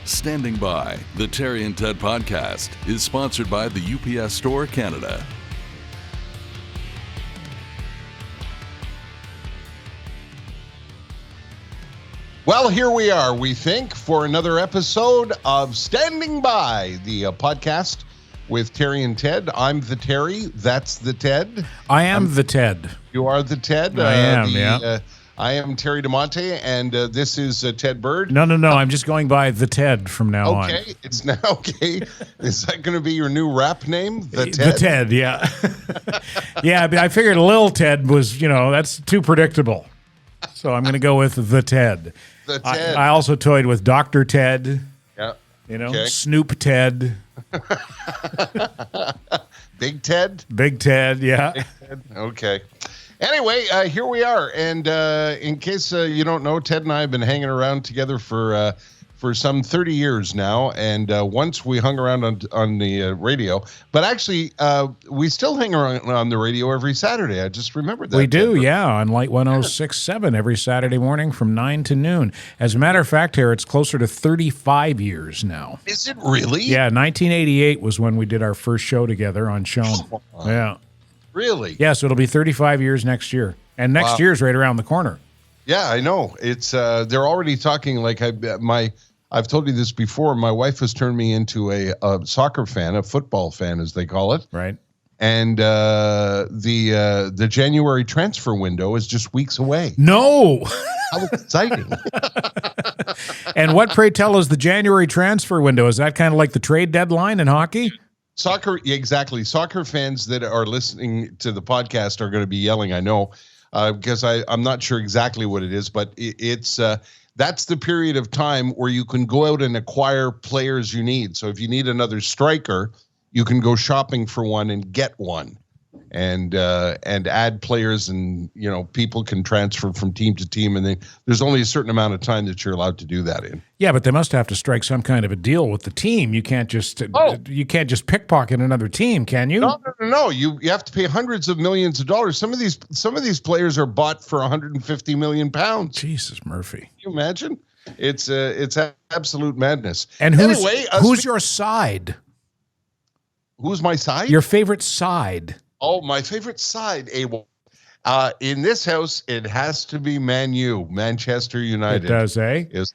Standing By, the Terry and Ted podcast, is sponsored by the UPS Store Canada. Well, here we are, we think, for another episode of Standing By, the podcast with Terry and Ted. I'm the Terry. That's the Ted. I am the Ted. You are the Ted. I am, I am Terry DeMonte, and this is Ted Bird. No. I'm just going by the Ted from now on. Okay, it's now okay. Is that going to be your new rap name? The Ted? The Ted, yeah. Yeah, but I figured Lil Ted was, that's too predictable. So I'm going to go with the Ted. The Ted. I also toyed with Dr. Ted. Yeah. Okay. Snoop Ted. Big Ted? Big Ted, yeah. Big Ted. Okay. Anyway, here we are, and in case you don't know, Ted and I have been hanging around together for some 30 years now, and once we hung around on the radio, but actually we still hang around on the radio every Saturday. I just remembered that. We do, yeah, on Light 106.7 every Saturday morning from 9 to noon. As a matter of fact, here, it's closer to 35 years now. Is it really? Yeah, 1988 was when we did our first show together on Shown. Yeah. Really? Yeah, so it'll be 35 years next year. And next year's right around the corner. Yeah, I know. It's they're already talking like I've told you this before. My wife has turned me into a soccer fan, a football fan, as they call it. Right. And the January transfer window is just weeks away. No. How exciting. And what, pray tell, is the January transfer window? Is that kind of like the trade deadline in hockey? Soccer, exactly. Soccer fans that are listening to the podcast are going to be yelling, I know, because I'm not sure exactly what it is, but it's that's the period of time where you can go out and acquire players you need. So if you need another striker, you can go shopping for one and get one, and add players, and people can transfer from team to team, and there's only a certain amount of time that you're allowed to do that in. Yeah, but they must have to strike some kind of a deal with the team. You can't just pickpocket another team, can you? No. You have to pay hundreds of millions of dollars. Some of these players are bought for 150 million pounds. Jesus, Murphy. Can you imagine? It's absolute madness. And who's your side? Who's my side? Your favorite side. Oh, my favorite side, Abel. In this house, it has to be Man U, Manchester United. It does, eh? Is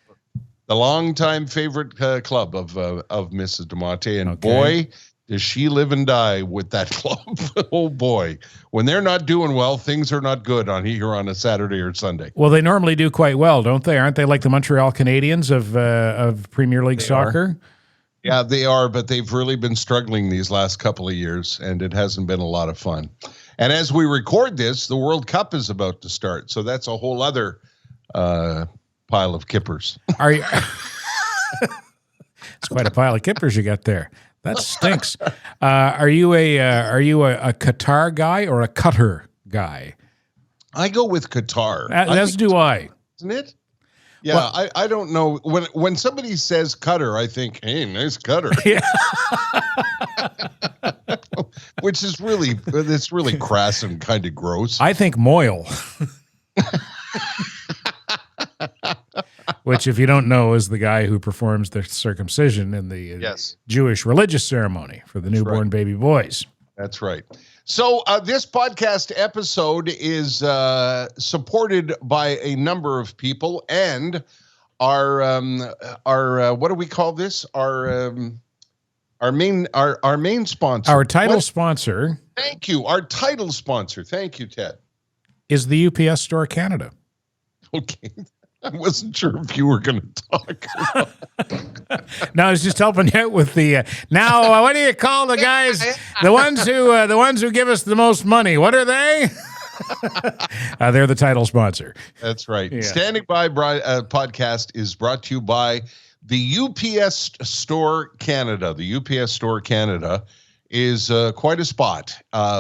the longtime favorite club of Mrs. DeMonte, and boy, does she live and die with that club. Oh boy, when they're not doing well, things are not good here on a Saturday or Sunday. Well, they normally do quite well, don't they? Aren't they like the Montreal Canadiens of Premier League soccer? Yeah, they are, but they've really been struggling these last couple of years, and it hasn't been a lot of fun. And as we record this, the World Cup is about to start, so that's a whole other pile of kippers. Are you? It's quite a pile of kippers you got there. That stinks. Are you a Qatar guy or a Qatar guy? I go with Qatar. As do I. Isn't it? Yeah, well, I don't know. When somebody says Qatar, I think, hey, nice Qatar. Yeah. Which is really crass and kind of gross. I think Moyle. Which, if you don't know, is the guy who performs the circumcision in the Jewish religious ceremony for the newborn baby boys. That's right. So this podcast episode is supported by a number of people, and our what do we call this? Our main sponsor. Our title sponsor. Thank you. Our title sponsor. Thank you, Ted. Is the UPS Store Canada. Okay. I wasn't sure if you were going to talk. No, I was just helping you out with the. Now, what do you call the guys? The ones who give us the most money. What are they? They're the title sponsor. That's right. Yeah. Standing By podcast is brought to you by the UPS Store Canada. The UPS Store Canada is quite a spot.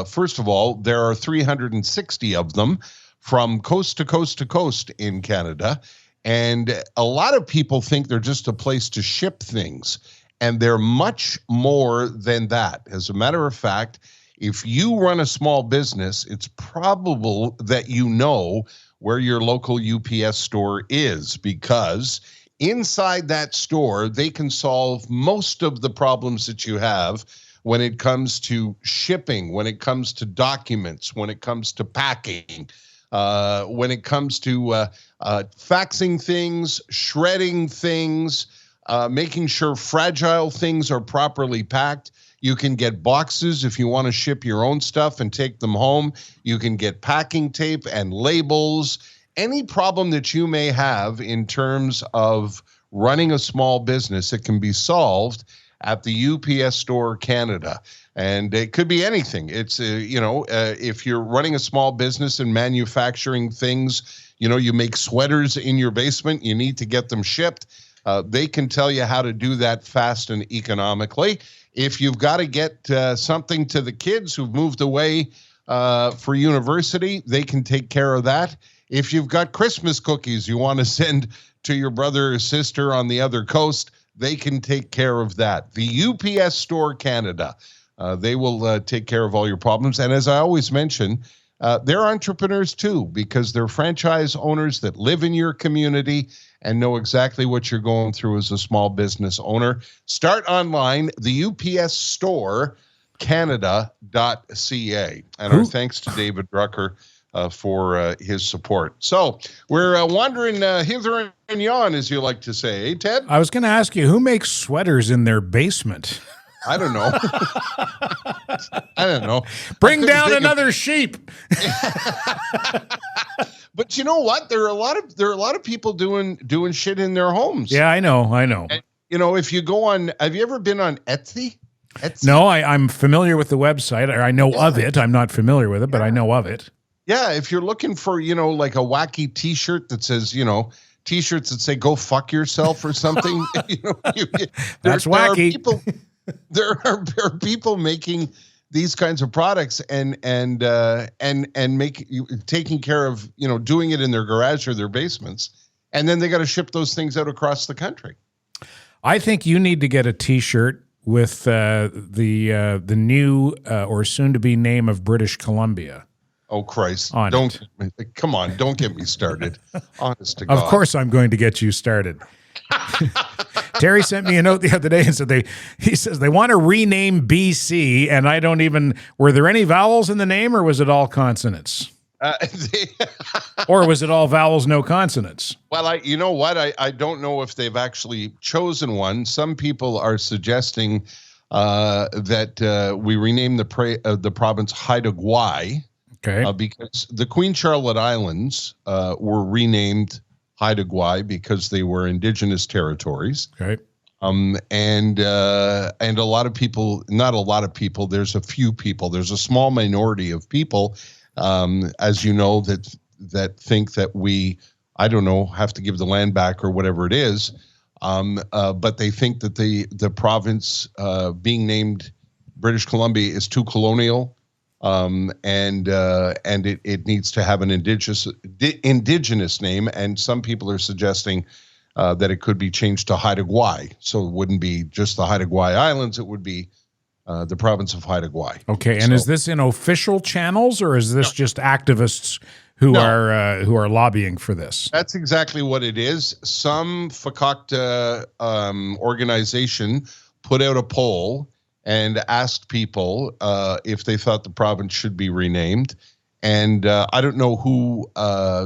First of all, there are 360 of them from coast to coast to coast in Canada. And a lot of people think they're just a place to ship things. And they're much more than that. As a matter of fact, if you run a small business, it's probable that you know where your local UPS store is, because inside that store, they can solve most of the problems that you have when it comes to shipping, when it comes to documents, when it comes to packing, when it comes to faxing things, shredding things, making sure fragile things are properly packed. You can get boxes if you want to ship your own stuff and take them home. You can get packing tape and labels. Any problem that you may have in terms of running a small business, it can be solved at the UPS Store Canada. And it could be anything. It's, if you're running a small business and manufacturing things, you make sweaters in your basement, you need to get them shipped. They can tell you how to do that fast and economically. If you've got to get something to the kids who've moved away for university, they can take care of that. If you've got Christmas cookies you want to send to your brother or sister on the other coast, they can take care of that. The UPS Store Canada, they will take care of all your problems. And as I always mention, they're entrepreneurs too, because they're franchise owners that live in your community and know exactly what you're going through as a small business owner. Start online, the UPS Store Canada.ca. And our thanks to David Drucker for his support. So we're wandering hither and yon, as you like to say, Ted? I was going to ask you, who makes sweaters in their basement? I don't know. I don't know. Bring down another sheep. But you know what? There are a lot of people doing shit in their homes. Yeah, I know. And, if you go on, have you ever been on Etsy? No, I'm familiar with the website. Or I know of it. I'm not familiar with it, but I know of it. Yeah, if you're looking for, like a wacky T-shirt that says, T-shirts that say "Go fuck yourself" or something, That's wacky. There are people making these kinds of products and taking care of, doing it in their garage or their basements, and then they got to ship those things out across the country. I think you need to get a T-shirt with the new or soon-to-be name of British Columbia. Oh, Christ. Don't get me started. Honest to God. Of course I'm going to get you started. Terry sent me a note the other day and said he says they want to rename BC, and I don't even, were there any vowels in the name, or was it all consonants? Or was it all vowels, no consonants? Well, you know what? I don't know if they've actually chosen one. Some people are suggesting that we rename the province Haida Gwaii. Okay. Because the Queen Charlotte Islands were renamed Haida Gwaii because they were indigenous territories. Okay. And a lot of people, not a lot of people, there's a few people, there's a small minority of people, as you know, that think that we, I don't know, have to give the land back or whatever it is. But they think that the province being named British Columbia is too colonial. And it needs to have an indigenous name, and some people are suggesting that it could be changed to Haida Gwaii. So it wouldn't be just the Haida Gwaii Islands; it would be the province of Haida Gwaii. Okay, and is this in official channels, or is this just activists who are lobbying for this? That's exactly what it is. Some Fakakta organization put out a poll and asked people if they thought the province should be renamed. And I don't know who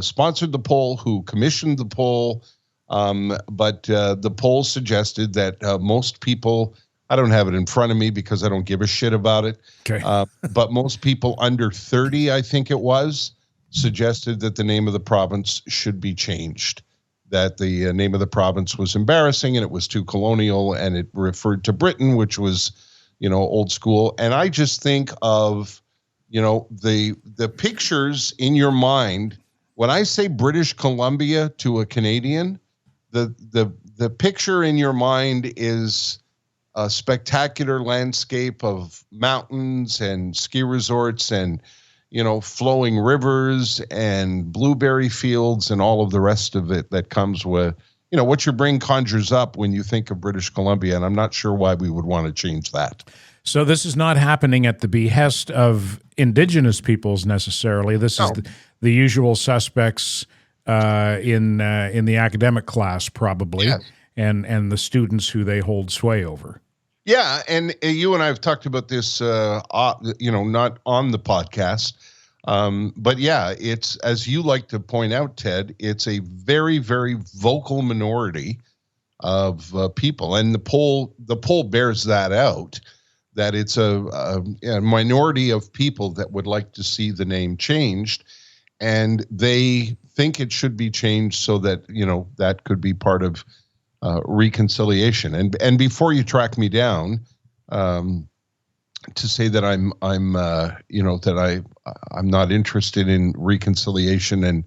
sponsored the poll, who commissioned the poll, but the poll suggested that most people, I don't have it in front of me because I don't give a shit about it, okay. But most people under 30, I think it was, suggested that the name of the province should be changed, that the name of the province was embarrassing and it was too colonial and it referred to Britain, which was old school. And I just think of, the pictures in your mind. When I say British Columbia to a Canadian, the picture in your mind is a spectacular landscape of mountains and ski resorts and, flowing rivers and blueberry fields and all of the rest of it that comes with, what your brain conjures up when you think of British Columbia, and I'm not sure why we would want to change that. So this is not happening at the behest of Indigenous peoples necessarily. This is the usual suspects in the academic class, probably, Yes. and the students who they hold sway over. Yeah, and you and I have talked about this, not on the podcast, but yeah, it's, as you like to point out, Ted, it's a very, very vocal minority of people, and the poll bears that out. That it's a minority of people that would like to see the name changed, and they think it should be changed so that that could be part of reconciliation. And before you track me down, to say that I'm not interested in reconciliation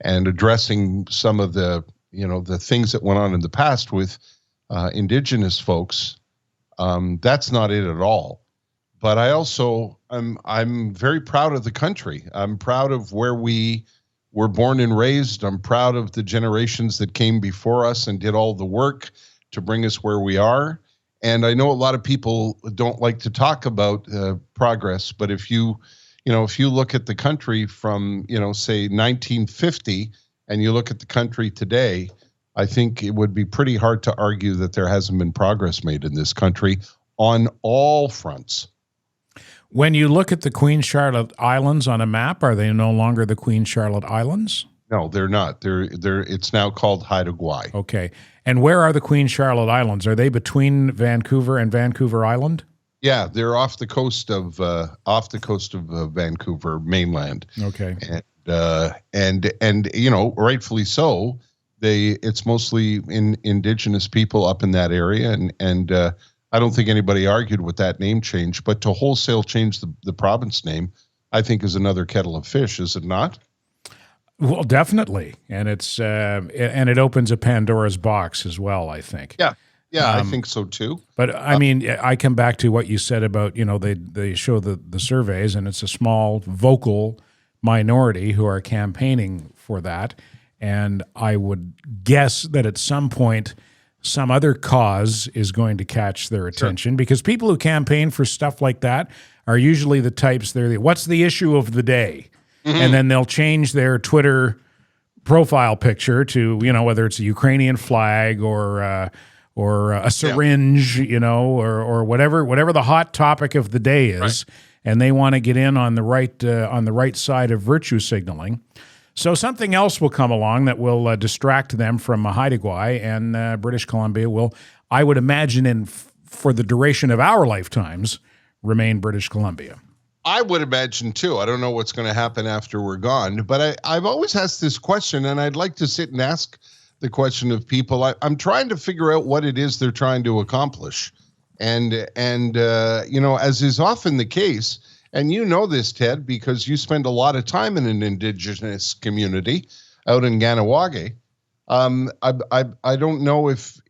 and addressing some of the things that went on in the past with Indigenous folks, that's not it at all. But I also I'm very proud of the country. I'm proud of where we were born and raised. I'm proud of the generations that came before us and did all the work to bring us where we are. And I know a lot of people don't like to talk about progress, but if you look at the country from, say 1950, and you look at the country today, I think it would be pretty hard to argue that there hasn't been progress made in this country on all fronts. When you look at the Queen Charlotte Islands on a map, are they no longer the Queen Charlotte Islands? No, they're not. They're it's now called Haida Gwaii. Okay. And where are the Queen Charlotte Islands? Are they between Vancouver and Vancouver Island? Yeah, they're off the coast of Vancouver mainland. Okay. And rightfully so. It's mostly Indigenous people up in that area, and I don't think anybody argued with that name change. But to wholesale change the province name, I think, is another kettle of fish, is it not? Well, definitely, and it's and it opens a Pandora's box as well, I think. Yeah, I think so too. But I mean, I come back to what you said about they show the surveys, and it's a small vocal minority who are campaigning for that, and I would guess that at some point some other cause is going to catch their attention, because people who campaign for stuff like that are usually the types, what's the issue of the day? Mm-hmm. And then they'll change their Twitter profile picture to, whether it's a Ukrainian flag or a syringe, or whatever the hot topic of the day is. Right. And they want to get in on the right side of virtue signaling. So something else will come along that will distract them from Haida Gwaii, and British Columbia will, I would imagine, for the duration of our lifetimes, remain British Columbia. I would imagine too. I don't know what's going to happen after we're gone, but I've always asked this question, and I'd like to sit and ask the question of people. I'm trying to figure out what it is they're trying to accomplish, and as is often the case. And you know this, Ted, because you spend a lot of time in an Indigenous community out in Ganawage. I don't know if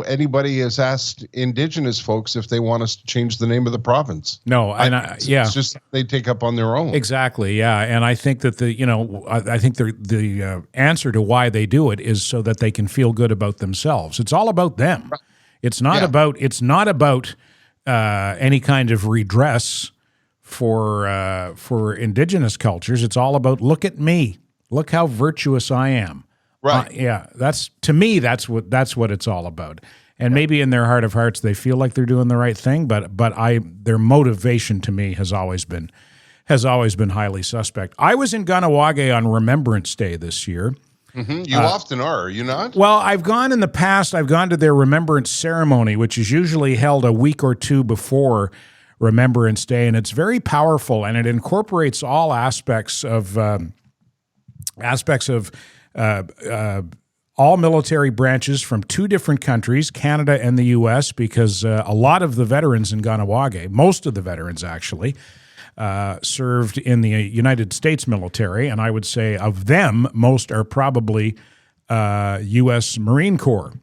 anybody has asked Indigenous folks if they want us to change the name of the province. No, it's just they take up on their own. Exactly, yeah. And I think that I think the answer to why they do it is so that they can feel good about themselves. It's all about them. It's not about any kind of redress for Indigenous cultures. It's all about, look at me, look how virtuous I am. Right. That's what it's all about. And maybe in their heart of hearts they feel like they're doing the right thing, but their motivation to me has always been highly suspect. I was in Ganawage on Remembrance Day this year. Mm-hmm. You often are you not? Well, I've gone in the past. I've gone to their remembrance ceremony, which is usually held a week or two before Remembrance Day, and it's very powerful, and it incorporates all aspects of all military branches from two different countries, Canada and the U.S., because a lot of the veterans in Ganawage, most of the veterans actually, served in the United States military, and I would say of them, most are probably U.S. Marine Corps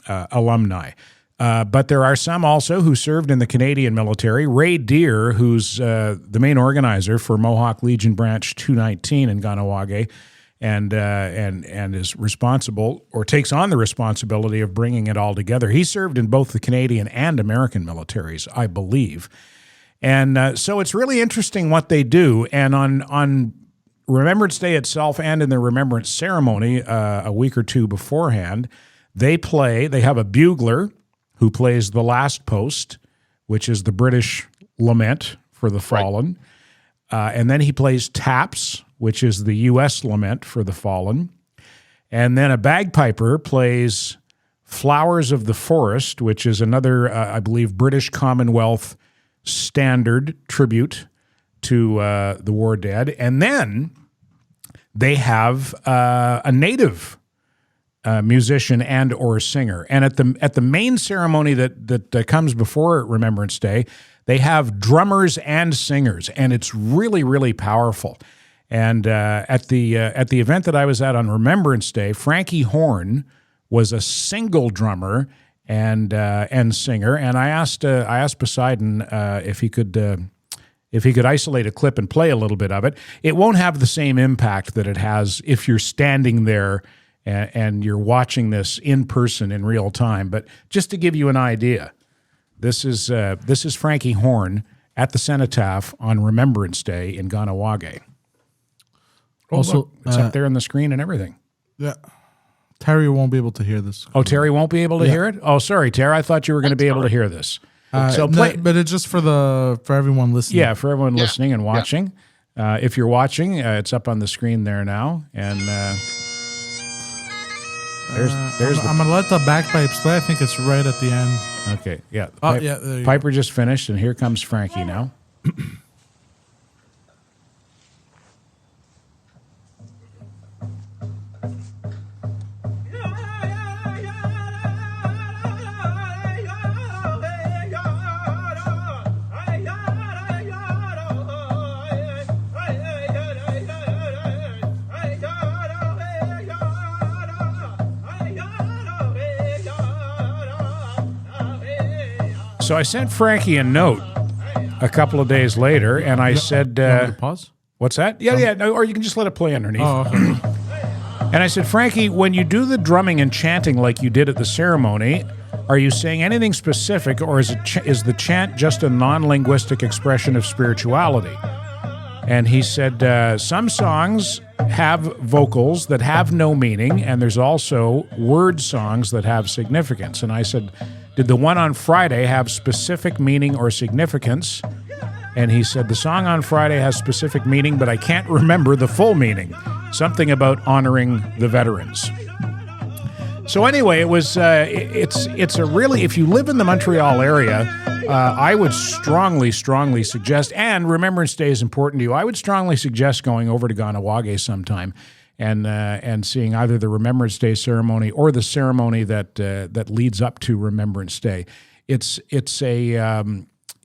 alumni. But there are some also who served in the Canadian military. Ray Deer, who's the main organizer for Mohawk Legion Branch 219 in Ganawage, and is responsible or takes on the responsibility of bringing it all together. He served in both the Canadian and American militaries, I believe. And so it's really interesting what they do. And on Remembrance Day itself and in the Remembrance Ceremony a week or two beforehand, they have a bugler who plays the last post, which is the British lament for the fallen. Right. And then he plays taps, which is the U.S. lament for the fallen. And then a bagpiper plays Flowers of the Forest, which is another, I believe, British Commonwealth standard tribute to the war dead. And then they have a native musician and or singer. And at the main ceremony that comes before Remembrance Day, they have drummers and singers, and it's really, really powerful. And at the event that I was at on Remembrance Day, Frankie Horn was a single drummer and singer, and I asked Poseidon if he could isolate a clip and play a little bit of it. It won't have the same impact that it has if you're standing there and you're watching this in person in real time. But just to give you an idea, this is Frankie Horn at the Cenotaph on Remembrance Day in Ganawage. Also, look, it's up there on the screen and everything. Yeah. Terry won't be able to hear this. Oh, Terry won't be able to hear it? Oh, sorry, Terry. I thought you were going to be able to hear this. So play, but it's just for everyone listening. Yeah, for everyone listening and watching. Yeah. If you're watching, it's up on the screen there now. And there's. I'm going to let the bagpipes play. I think it's right at the end. Okay, yeah. Piper just finished, and here comes Frankie now. So I sent Frankie a note a couple of days later, and I said, pause? What's that? Yeah, no, or you can just let it play underneath. Oh, okay. And I said, Frankie, when you do the drumming and chanting like you did at the ceremony, are you saying anything specific, or is the chant just a non-linguistic expression of spirituality? And he said, some songs have vocals that have no meaning, and there's also word songs that have significance. And I said, did the one on Friday have specific meaning or significance? And he said, the song on Friday has specific meaning, but I can't remember the full meaning. Something about honoring the veterans. So anyway, it was. It's a really. If you live in the Montreal area, I would strongly suggest. And Remembrance Day is important to you. I would strongly suggest going over to Ganawage sometime and seeing either the Remembrance Day ceremony or the ceremony that leads up to Remembrance Day. It's a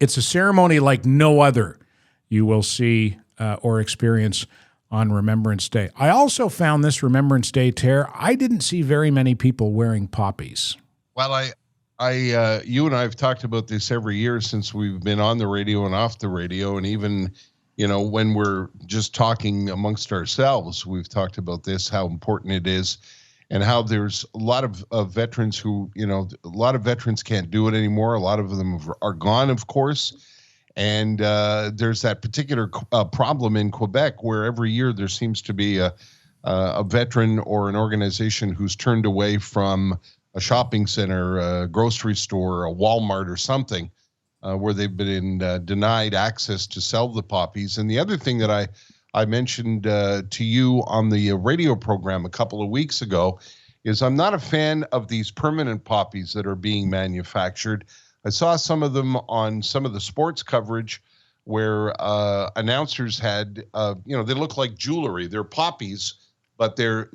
ceremony like no other you will see or experience on Remembrance Day. I also found this Remembrance Day, I didn't see very many people wearing poppies. Well, you and I have talked about this every year since we've been on the radio and off the radio, and even, when we're just talking amongst ourselves, we've talked about this, how important it is, and how there's a lot of veterans who, a lot of veterans can't do it anymore. A lot of them are gone, of course. And there's that particular problem in Quebec where every year there seems to be a veteran or an organization who's turned away from a shopping center, a grocery store, a Walmart or something, where they've been denied access to sell the poppies. And the other thing that I mentioned to you on the radio program a couple of weeks ago is I'm not a fan of these permanent poppies that are being manufactured. I saw some of them on some of the sports coverage where announcers had, they look like jewelry. They're poppies, but they're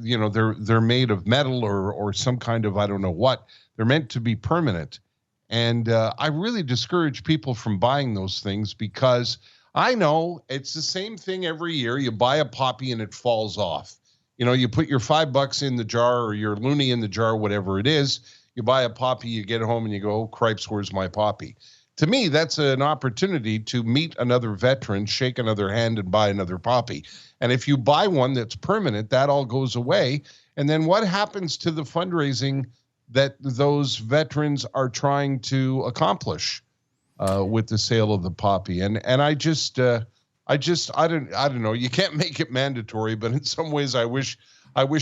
made of metal or some kind of, I don't know what. They're meant to be permanent. And I really discourage people from buying those things because I know it's the same thing every year. You buy a poppy and it falls off. You put your $5 in the jar or your loonie in the jar, whatever it is. You buy a poppy, you get home and you go, oh, cripes, where's my poppy? To me, that's an opportunity to meet another veteran, shake another hand, and buy another poppy. And if you buy one that's permanent, that all goes away. And then what happens to the fundraising that those veterans are trying to accomplish with the sale of the poppy? And I just, I don't know. You can't make it mandatory, but in some ways, I wish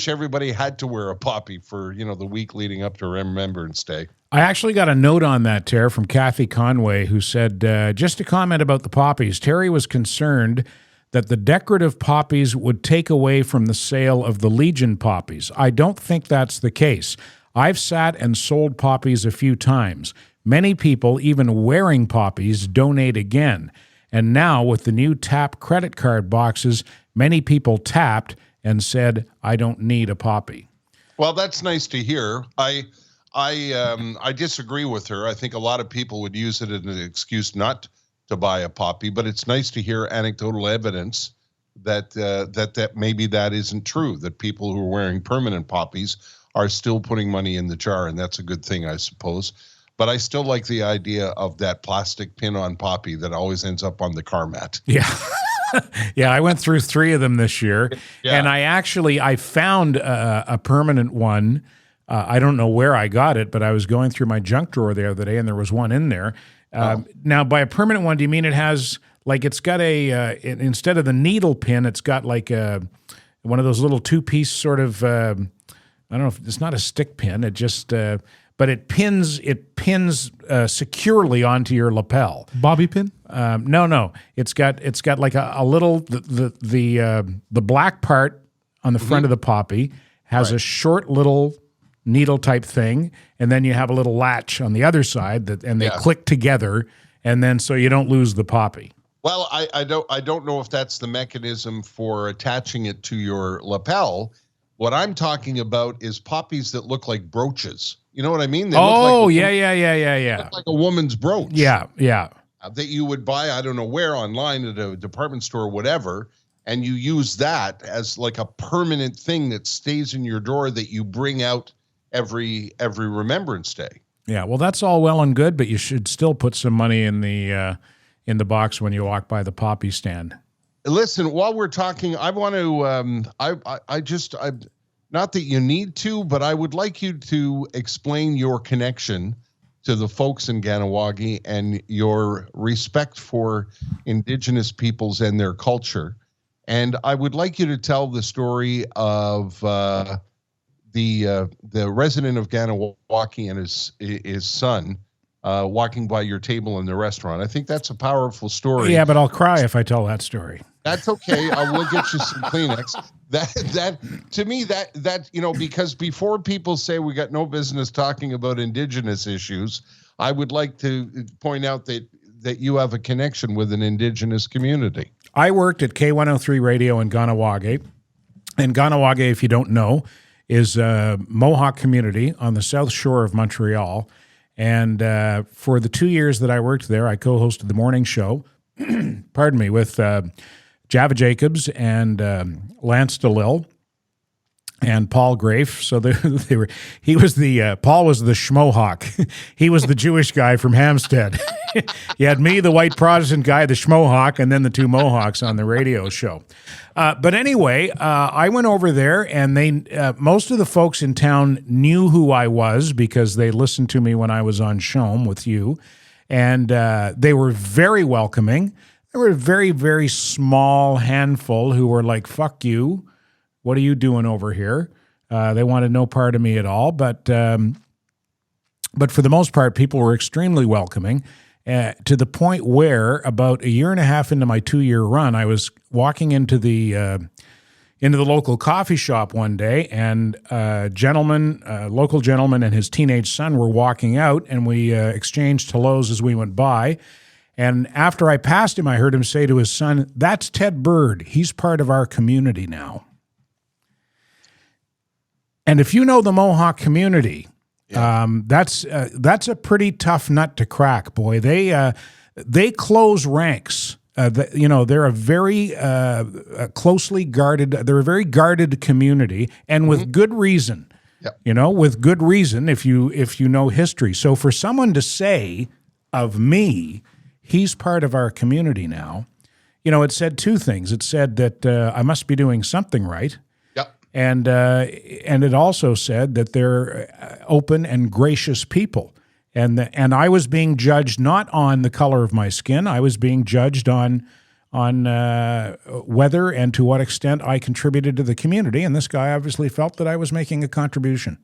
everybody had to wear a poppy for the week leading up to Remembrance Day. I actually got a note on that, Terry, from Kathy Conway, who said, just to comment about the poppies, Terry was concerned that the decorative poppies would take away from the sale of the Legion poppies. I don't think that's the case. I've sat and sold poppies a few times. Many people, even wearing poppies, donate again. And now, with the new tap credit card boxes, many people tapped and said, I don't need a poppy. Well, that's nice to hear. I disagree with her. I think a lot of people would use it as an excuse not to buy a poppy, but it's nice to hear anecdotal evidence that maybe that isn't true, that people who are wearing permanent poppies are still putting money in the jar, and that's a good thing, I suppose. But I still like the idea of that plastic pin-on poppy that always ends up on the car mat. Yeah. Yeah, I went through 3 of them this year, and I found a permanent one. I don't know where I got it, but I was going through my junk drawer the other day, and there was one in there. Now, by a permanent one, do you mean it has, like, it's got instead of the needle pin, it's got like one of those little 2-piece sort of, I don't know if it's not a stick pin, it just, but it pins securely onto your lapel. Bobby pin? No. It's got like a little, the black part on the front of the poppy has a short little needle type thing, and then you have a little latch on the other side and they click together, and then so you don't lose the poppy. Well, I don't know if that's the mechanism for attaching it to your lapel. What I'm talking about is poppies that look like brooches. You know what I mean? They look like look like a woman's brooch. Yeah. That you would buy, I don't know where, online at a department store or whatever, and you use that as like a permanent thing that stays in your drawer that you bring out every Remembrance Day. Yeah, well, that's all well and good, but you should still put some money in the box when you walk by the poppy stand. Listen, while we're talking, I want to I not that you need to, but I would like you to explain your connection to the folks in Ganawagi and your respect for Indigenous peoples and their culture. And I would like you to tell the story of the resident of Ganawagi and his son walking by your table in the restaurant. I think that's a powerful story. Yeah, but I'll cry if I tell that story. That's okay. I will get you some Kleenex. That to me, because before people say we got no business talking about Indigenous issues, I would like to point out that you have a connection with an Indigenous community. I worked at K103 Radio in Ganawagi. And Ganawagi, if you don't know, is a Mohawk community on the south shore of Montreal. And for the 2 years that I worked there, I co-hosted the morning show, pardon me, with Java Jacobs and Lance DeLille and Paul Grafe. So Paul was the Schmohawk. He was the Jewish guy from Hampstead. You had me, the white Protestant guy, the Schmohawk, and then the 2 Mohawks on the radio show. But anyway, I went over there, and most of the folks in town knew who I was because they listened to me when I was on Shome with you, and they were very welcoming. There were a very, very small handful who were like, fuck you, what are you doing over here? They wanted no part of me at all, but for the most part, people were extremely welcoming. To the point where about a year and a half into my 2-year run, I was walking into the local coffee shop one day, and a local gentleman and his teenage son were walking out, and we exchanged hellos as we went by. And after I passed him, I heard him say to his son, "That's Ted Bird. He's part of our community now." And if you know the Mohawk community, that's a pretty tough nut to crack, boy. They close ranks. They're a very closely guarded. They're a very guarded community, and with good reason. Yep. With good reason if you know history. So for someone to say of me, he's part of our community now, it said 2 things. It said that I must be doing something right. And it also said that they're open and gracious people, and I was being judged not on the color of my skin. I was being judged on on whether and to what extent I contributed to the community. And this guy obviously felt that I was making a contribution.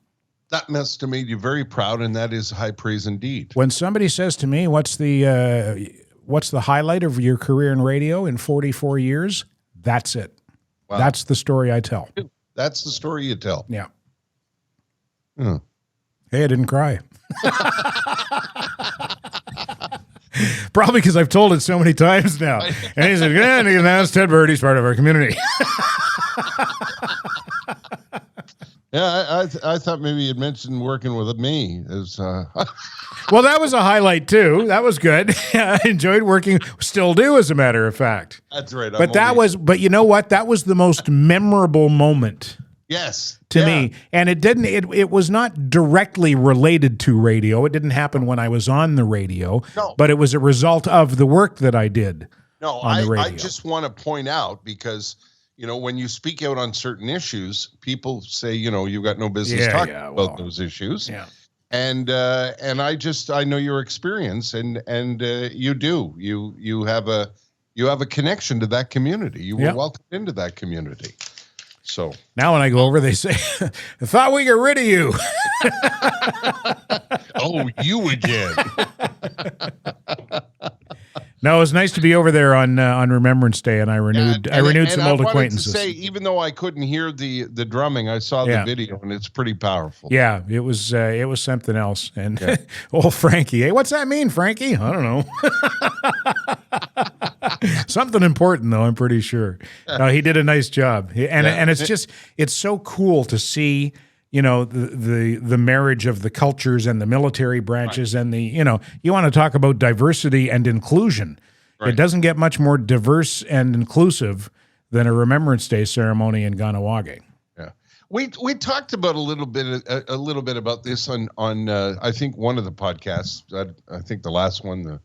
That must have made you very proud, and that is high praise indeed. When somebody says to me, what's the highlight of your career in radio in 44 years? That's it. Wow. That's the story I tell. That's the story you tell. Yeah. Hmm. Hey, I didn't cry. Probably because I've told it so many times now. And he said, yeah, and that's Ted Bird. He's part of our community. Yeah, I thought maybe you'd mentioned working with me. Well, that was a highlight, too. That was good. I enjoyed working. Still do, as a matter of fact. That's right. But you know what? That was the most memorable moment. Yes. To me. And it was not directly related to radio. It didn't happen when I was on the radio. No. But it was a result of the work that I did on the radio. I just want to point out, because, when you speak out on certain issues, people say, you've got no business talking about those issues. Yeah. And I know your experience, and you do. You have a connection to that community. You were welcomed into that community. So now when I go over, they say, I thought we got rid of you. Oh, you again. No, it was nice to be over there on Remembrance Day, and I renewed some old acquaintances. To say, even though I couldn't hear the drumming, I saw the video, and it's pretty powerful. Yeah, it was something else. And old Frankie, hey, what's that mean, Frankie? I don't know. Something important, though, I'm pretty sure. No, he did a nice job, and it's so cool to see. The marriage of the cultures and the military branches, right. And you want to talk about diversity and inclusion. Right. It doesn't get much more diverse and inclusive than a Remembrance Day ceremony in Ganawage. Yeah, we talked about a little bit about this on I think one of the podcasts. I think the last one, the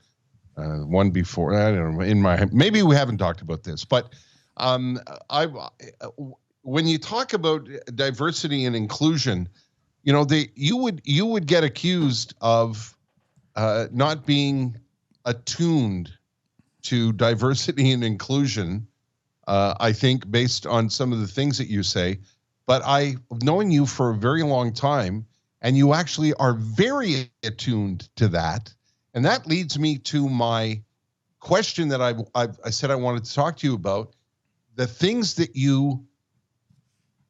one before. I don't know. Maybe we haven't talked about this, but when you talk about diversity and inclusion, you would get accused of not being attuned to diversity and inclusion. I think based on some of the things that you say, but knowing you for a very long time, and you actually are very attuned to that, and that leads me to my question that I said I wanted to talk to you about, the things that you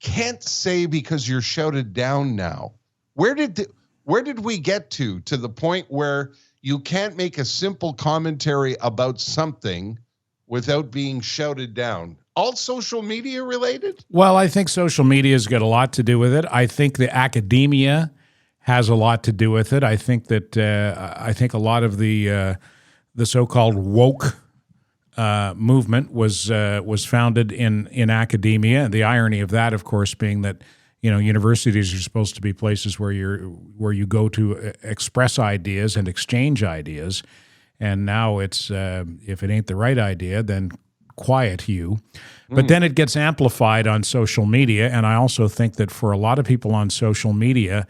can't say because you're shouted down now. Where did we get to the point where you can't make a simple commentary about something without being shouted down? All social media related? Well, I think social media has got a lot to do with it. I think the academia has a lot to do with it. I think that a lot of the so-called woke movement was founded in academia. The irony of that, of course, being that universities are supposed to be places where you go to express ideas and exchange ideas, and now it's if it ain't the right idea, then quiet you. But then it gets amplified on social media, and I also think that for a lot of people on social media,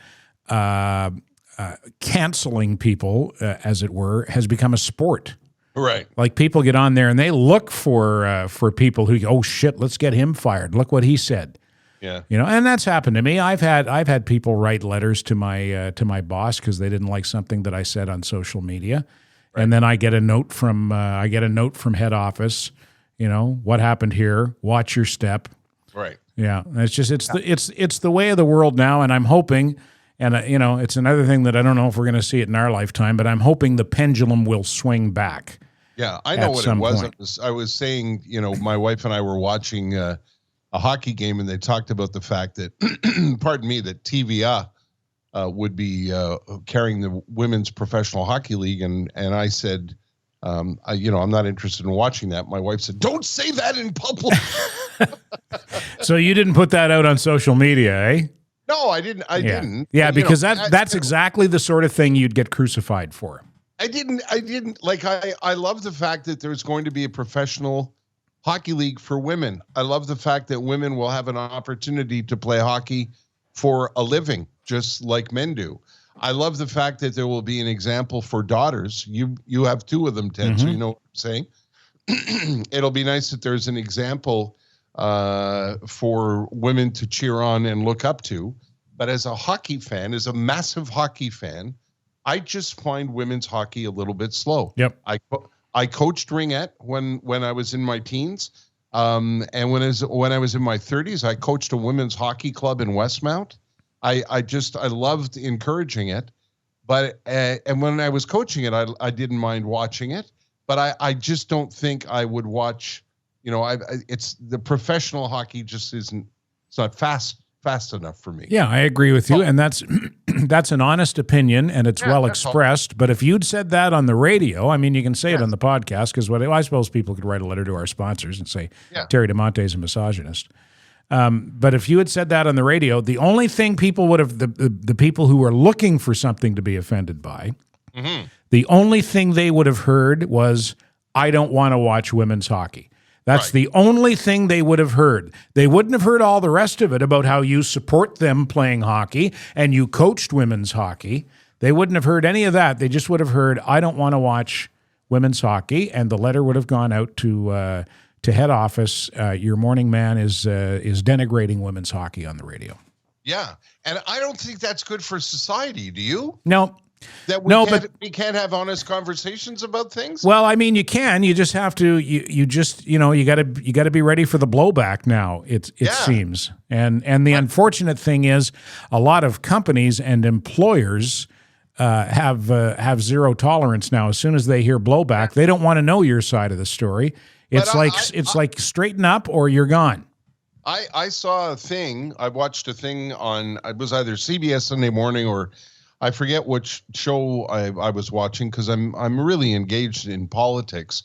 canceling people, as it were, has become a sport. Right. Like people get on there and they look for people who, oh shit, let's get him fired. Look what he said. Yeah. And that's happened to me. I've had people write letters to my boss because they didn't like something that I said on social media. Right. And then I get a note from head office, what happened here? Watch your step. Right. Yeah. It's the way of the world now, and I'm hoping. And, it's another thing that I don't know if we're going to see it in our lifetime, but I'm hoping the pendulum will swing back. Yeah, I know what it was. I was saying, my wife and I were watching a hockey game, and they talked about the fact that, pardon me, that TVA would be carrying the Women's Professional Hockey League. And I said, I'm not interested in watching that. My wife said, don't say that in public. So you didn't put that out on social media, eh? No, I didn't. I didn't. Yeah, because that's exactly the sort of thing you'd get crucified for. I didn't. Like, I love the fact that there's going to be a professional hockey league for women. I love the fact that women will have an opportunity to play hockey for a living, just like men do. I love the fact that there will be an example for daughters. You have two of them, Ted, so you know what I'm saying. it'll be nice that there's an example for women to cheer on and look up to. But as a hockey fan, as a massive hockey fan, I just find women's hockey a little bit slow. Yep. I coached ringette when I was in my teens, and when I was in my 30s, I coached a women's hockey club in Westmount. I loved encouraging it, but and when I was coaching it, I didn't mind watching it, but I just don't think I would watch. It's the professional hockey just isn't. It's not fast enough for me. Yeah, I agree with you, and that's an honest opinion, and it's well expressed. But if you'd said that on the radio, I mean, you can say it on the podcast, because I suppose people could write a letter to our sponsors and say Terry DeMonte is a misogynist. But if you had said that on the radio, the only thing people would have, the people who were looking for something to be offended by, the only thing they would have heard was, I don't want to watch women's hockey. That's the only thing they would have heard. They wouldn't have heard all the rest of it about how you support them playing hockey and you coached women's hockey. They wouldn't have heard any of that. They just would have heard, I don't want to watch women's hockey, and the letter would have gone out to head office. Your morning man is denigrating women's hockey on the radio. Yeah, and I don't think that's good for society. Do you? No. That we can't have honest conversations about things. Well, I mean, you can. You just have to. You got to be ready for the blowback now. It seems, and the unfortunate thing is, a lot of companies and employers have zero tolerance now. As soon as they hear blowback, they don't want to know your side of the story. It's like straighten up or you're gone. I saw a thing. I watched a thing on. It was either CBS Sunday Morning or I forget which show I was watching, because I'm really engaged in politics,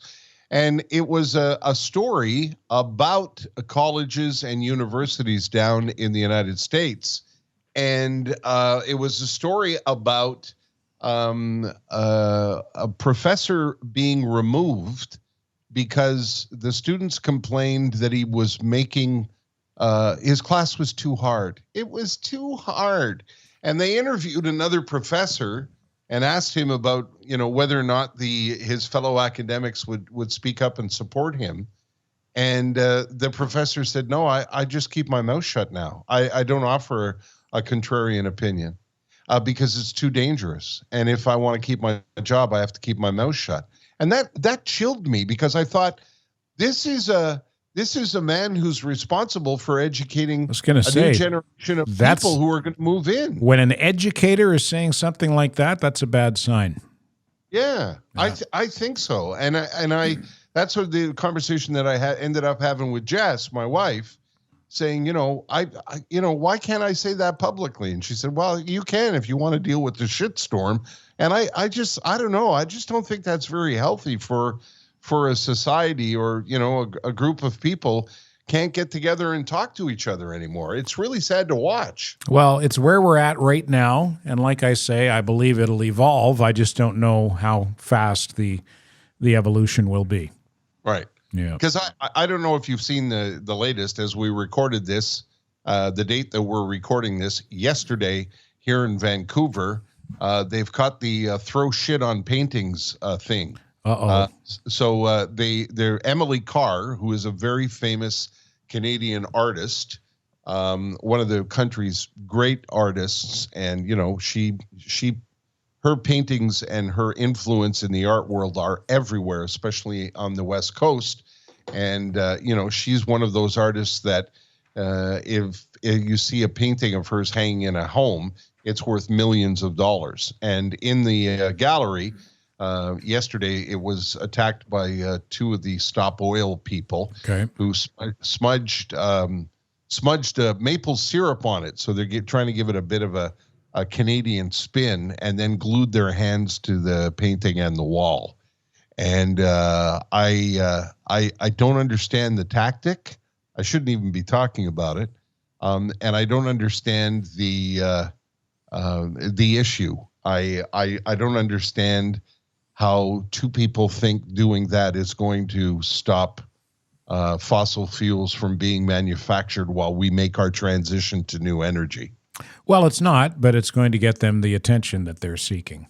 and it was a story about colleges and universities down in the United States, and it was a story about a professor being removed because the students complained that he was making his class was too hard. It was too hard. And they interviewed another professor and asked him about, whether or not his fellow academics would speak up and support him. And the professor said, no, I just keep my mouth shut now. I don't offer a contrarian opinion because it's too dangerous. And if I want to keep my job, I have to keep my mouth shut. And that chilled me, because I thought, this is a man who's responsible for educating new generation of people who are going to move in. When an educator is saying something like that, that's a bad sign. Yeah. I think so. And I that's what the conversation that I ended up having with Jess, my wife, saying, why can't I say that publicly? And she said, well, you can if you want to deal with the shitstorm. And I don't know. I just don't think that's very healthy for a society, or a group of people can't get together and talk to each other anymore. It's really sad to watch. Well, it's where we're at right now, and like I say, I believe it'll evolve. I just don't know how fast the evolution will be. Right. Yeah. Because I don't know if you've seen the latest. As we recorded this, the date that we're recording this, yesterday here in Vancouver, they've caught the throw shit on paintings thing. So they're Emily Carr, who is a very famous Canadian artist, one of the country's great artists, and her paintings and her influence in the art world are everywhere, especially on the West Coast. And she's one of those artists that if you see a painting of hers hanging in a home, it's worth millions of dollars. And in the gallery. Yesterday, it was attacked by two of the Stop Oil people who smudged maple syrup on it. So they're trying to give it a bit of a Canadian spin, and then glued their hands to the painting and the wall. And I don't understand the tactic. I shouldn't even be talking about it. And I don't understand the issue. I don't understand how two people think doing that is going to stop fossil fuels from being manufactured while we make our transition to new energy. Well, it's not, but it's going to get them the attention that they're seeking.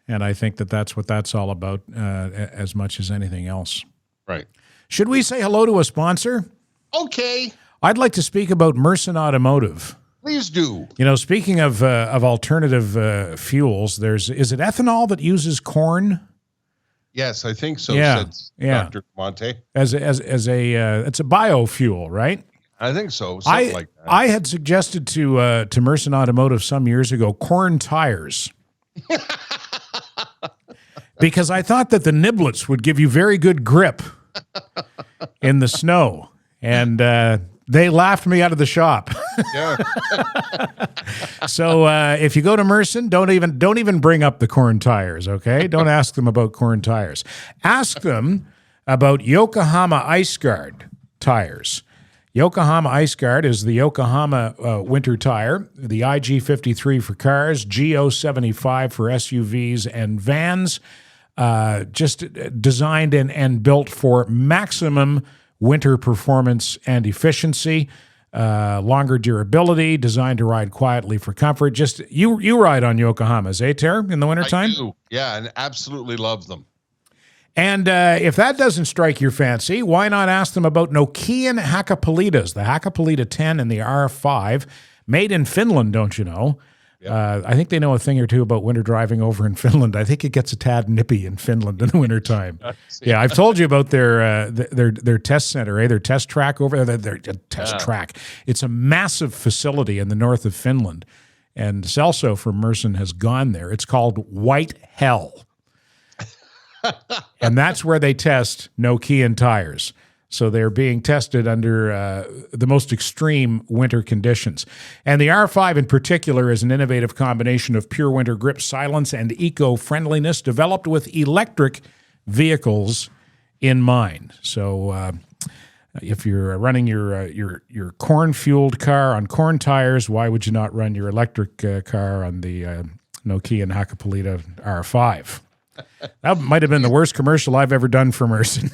And I think that that's what that's all about as much as anything else. Right. Should we say hello to a sponsor? Okay. I'd like to speak about Merson Automotive. Please do. You know, speaking of alternative fuels, is it ethanol that uses corn? Yes, I think so. Yeah, Said Dr. Monte. As a it's a biofuel, right? I think so. Something like that. I had suggested to Merson Automotive some years ago corn tires. Because I thought that the niblets would give you very good grip in the snow. And they laughed me out of the shop. Yeah. So if you go to Merson, don't even bring up the corn tires, okay? Don't ask them about corn tires. Ask them about Yokohama Ice Guard tires. Yokohama Ice Guard is the Yokohama winter tire, the IG53 for cars, GO75 for SUVs and vans, just designed and built for maximum winter performance and efficiency, longer durability, designed to ride quietly for comfort. Just you ride on Yokohamas, Ter, in the wintertime? I do. Yeah, and absolutely love them. And if that doesn't strike your fancy, why not ask them about Nokian Hakkapeliitas, the Hakkapeliitta 10 and the R5, made in Finland, don't you know? Yep. I think they know a thing or two about winter driving over in Finland. I think it gets a tad nippy in Finland in the wintertime. Yeah, I've told you about their test center, their test track over there. Their test track. It's a massive facility in the north of Finland. And Celso from Merson has gone there. It's called White Hell. And that's where they test Nokian tires. So they're being tested under the most extreme winter conditions. And the R5 in particular is an innovative combination of pure winter grip, silence, and eco-friendliness developed with electric vehicles in mind. So if you're running your corn-fueled car on corn tires, why would you not run your electric car on the Nokian Hakkapeliitta R5? That might have been the worst commercial I've ever done for Merson.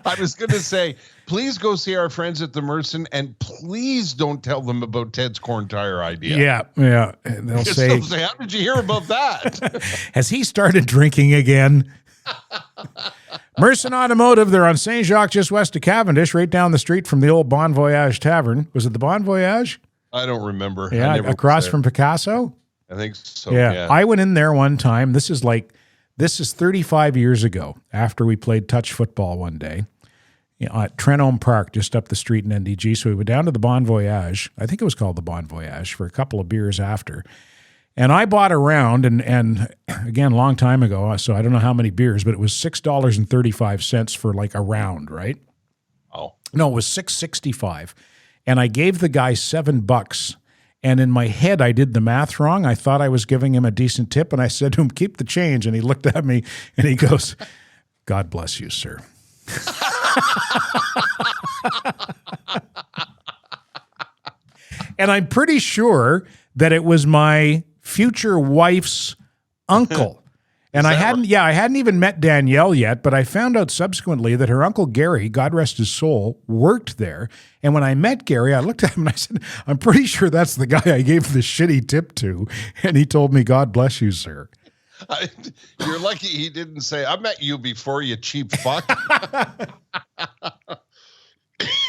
I was going to say, please go see our friends at the Merson, and please don't tell them about Ted's corn tire idea. Yeah. And they'll say, how did you hear about that? Has he started drinking again? Merson Automotive, they're on Saint Jacques, just west of Cavendish, right down the street from the old Bon Voyage Tavern. Was it the Bon Voyage? I don't remember. Yeah, across from Picasso? I think so. Yeah. I went in there one time. This is 35 years ago, after we played touch football one day at Trenholm Park, just up the street in NDG. So we went down to the Bon Voyage. I think it was called the Bon Voyage, for a couple of beers after. And I bought a round, and again, long time ago, so I don't know how many beers, but it was $6.35 for like a round, right? Oh. No, it was $6.65. And I gave the guy $7. And in my head, I did the math wrong. I thought I was giving him a decent tip, and I said to him, keep the change. And he looked at me, and he goes, God bless you, sir. And I'm pretty sure that it was my future wife's uncle. And I hadn't even met Danielle yet, but I found out subsequently that her uncle Gary, God rest his soul, worked there. And when I met Gary, I looked at him and I said, I'm pretty sure that's the guy I gave the shitty tip to. And he told me, God bless you, sir. You're lucky he didn't say, I met you before, you cheap fuck.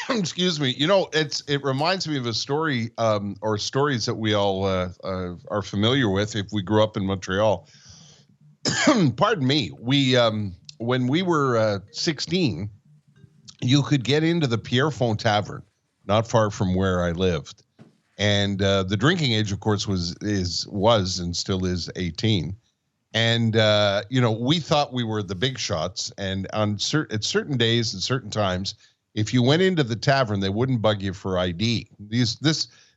Excuse me. You know, it reminds me of a story or stories that we all are familiar with if we grew up in Montreal. Pardon me. We when we were 16, you could get into the Pierrefonds Tavern, not far from where I lived, and the drinking age, of course, was and still is 18. And we thought we were the big shots, and at certain days and certain times, if you went into the tavern, they wouldn't bug you for ID.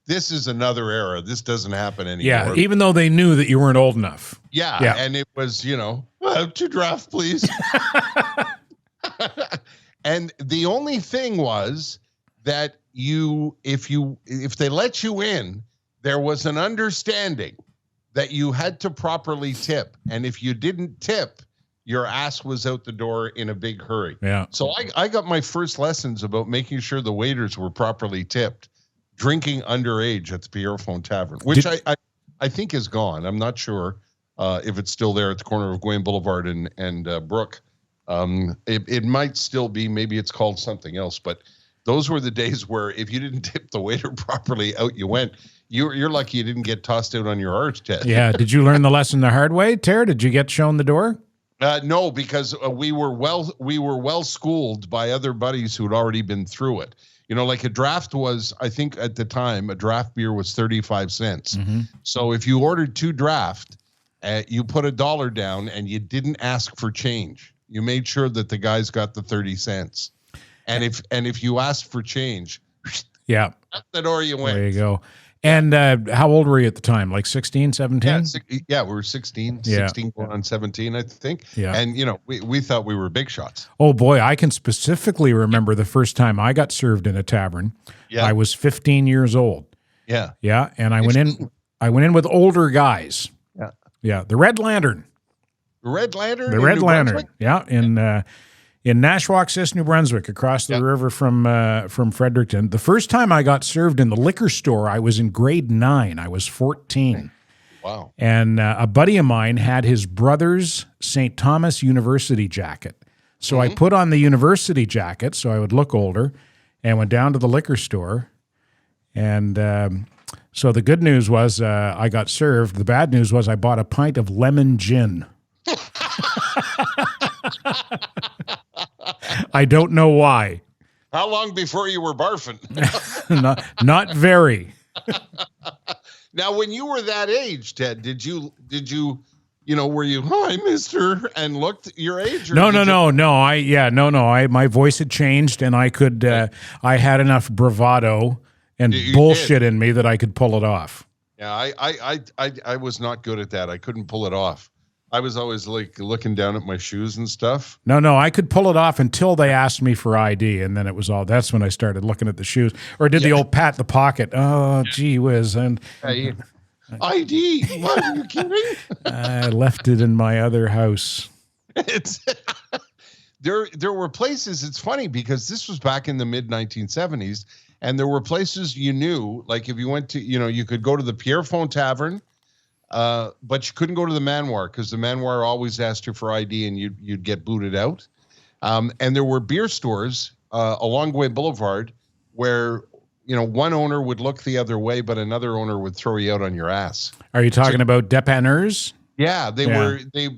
This is another era. This doesn't happen anymore. Yeah, even though they knew that you weren't old enough. Yeah. And it was, 2 draft, please. And the only thing was that if they let you in, there was an understanding that you had to properly tip. And if you didn't tip, your ass was out the door in a big hurry. Yeah. So I got my first lessons about making sure the waiters were properly tipped. Drinking underage at the Pierrefonds Tavern, which I think is gone. I'm not sure. if it's still there at the corner of Gwain Boulevard and Brook. It might still be, maybe it's called something else, but those were the days where if you didn't tip the waiter properly, out you went. You're lucky you didn't get tossed out on your arse, Ted. Yeah. Did you learn the lesson the hard way, Ter? Did you get shown the door? No, because we were well schooled by other buddies who had already been through it. You know, like a draft was, I think at the time, a draft beer was 35 cents. Mm-hmm. So if you ordered 2 draft, you put $1 down and you didn't ask for change. You made sure that the guys got the 30 cents. And if you asked for change, yeah, out the door you went. There you go. And how old were you at the time? Like 16, 17? Yeah, we were 16 going on 17, I think. Yeah. And, you know, we thought we were big shots. Oh, boy, I can specifically remember the first time I got served in a tavern. Yeah. I was 15 years old. Yeah. Yeah, and I went in with older guys. Yeah. Yeah, the Red Lantern. Red Lantern? The Red Lantern. Yeah, in Nashwaaksis, New Brunswick, across the river from Fredericton. The first time I got served in the liquor store, I was in grade 9. I was 14. Wow. And a buddy of mine had his brother's St. Thomas University jacket. So I put on the university jacket so I would look older and went down to the liquor store. And so the good news was I got served. The bad news was I bought a pint of lemon gin. I don't know why. How long before you were barfing? not very. Now, when you were that age, Ted, did you, were you, hi, mister, and looked your age? Or No. My voice had changed, and I could, I had enough bravado and bullshit in me that I could pull it off. Yeah, I was not good at that. I couldn't pull it off. I was always like looking down at my shoes and stuff. No, I could pull it off until they asked me for ID, and then it was all. That's when I started looking at the shoes, or did the old pat the pocket. Oh, gee whiz! And ID? What, are you kidding? I left it in my other house. There were places. It's funny because this was back in the mid 1970s, and there were places you knew, like if you went to, you could go to the Pierrefonds Tavern. But you couldn't go to the Manoir because the Manoir always asked you for ID and you'd get booted out. And there were beer stores along Gwain Boulevard where, one owner would look the other way, but another owner would throw you out on your ass. Are you talking about dépanneurs? Yeah, they were. They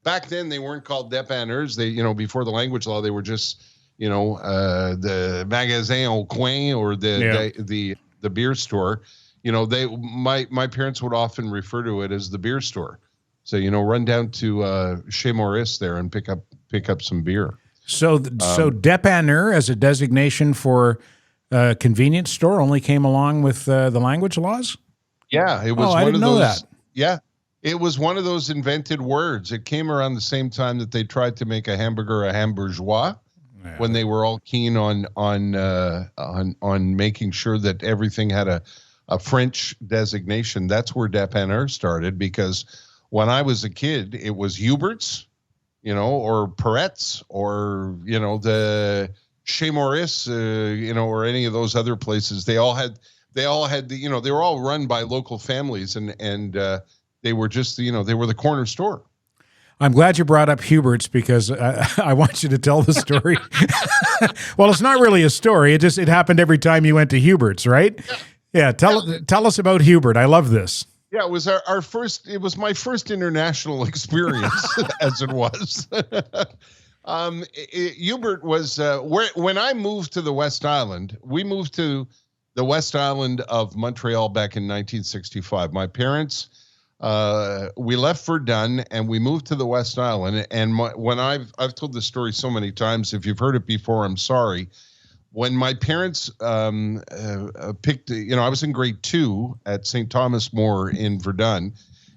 back then they weren't called dépanneurs. They, before the language law, they were just, the magasin au coin or the beer store. My parents would often refer to it as the beer store. So, run down to Chez Maurice there and pick up some beer. So dépanneur as a designation for a convenience store only came along with the language laws? Yeah, it was I didn't know that. Yeah, it was one of those invented words. It came around the same time that they tried to make a hamburger a hambourgeois. Yeah. When they were all keen on making sure that everything had a French designation. That's where dépanneur started, because when I was a kid, it was Hubert's, or Perret's, or, the Chez Maurice, or any of those other places. They all had they were all run by local families, and they were just, they were the corner store. I'm glad you brought up Hubert's because I want you to tell the story. Well, it's not really a story. It happened every time you went to Hubert's, right? Yeah. Tell us about Hubert. I love this. Yeah, it was our first. It was my first international experience, as it was. Hubert was when I moved to the West Island. We moved to the West Island of Montreal back in 1965. My parents. We left Verdun and we moved to the West Island. And when I've told this story so many times, if you've heard it before, I'm sorry. When my parents picked, I was in grade 2 at St. Thomas More in Verdun,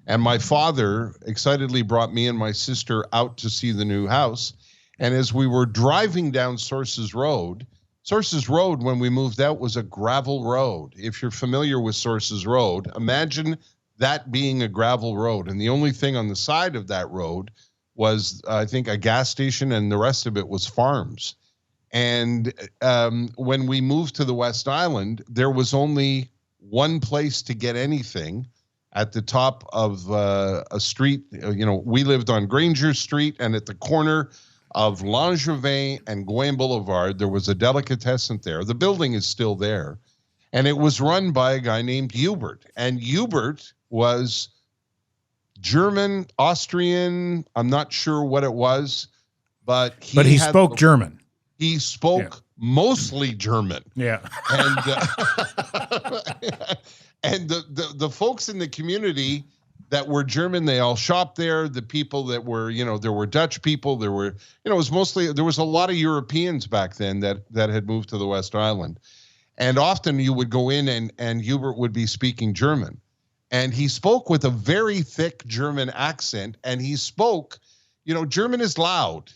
and my father excitedly brought me and my sister out to see the new house. And as we were driving down Sources Road, when we moved out, was a gravel road. If you're familiar with Sources Road, imagine that being a gravel road. And the only thing on the side of that road was, I think, a gas station, and the rest of it was farms. And when we moved to the West Island, there was only one place to get anything, at the top of a street. We lived on Granger Street, and at the corner of Langevin and Gouin Boulevard, there was a delicatessen there. The building is still there, and it was run by a guy named Hubert. And Hubert was German, Austrian, I'm not sure what it was, but he spoke German. He spoke mostly German. Yeah. And and the folks in the community that were German, they all shopped there. The people that were, there were Dutch people, there were, it was mostly, there was a lot of Europeans back then that had moved to the West Island. And often you would go in and Hubert would be speaking German. And he spoke with a very thick German accent, and he spoke, German is loud,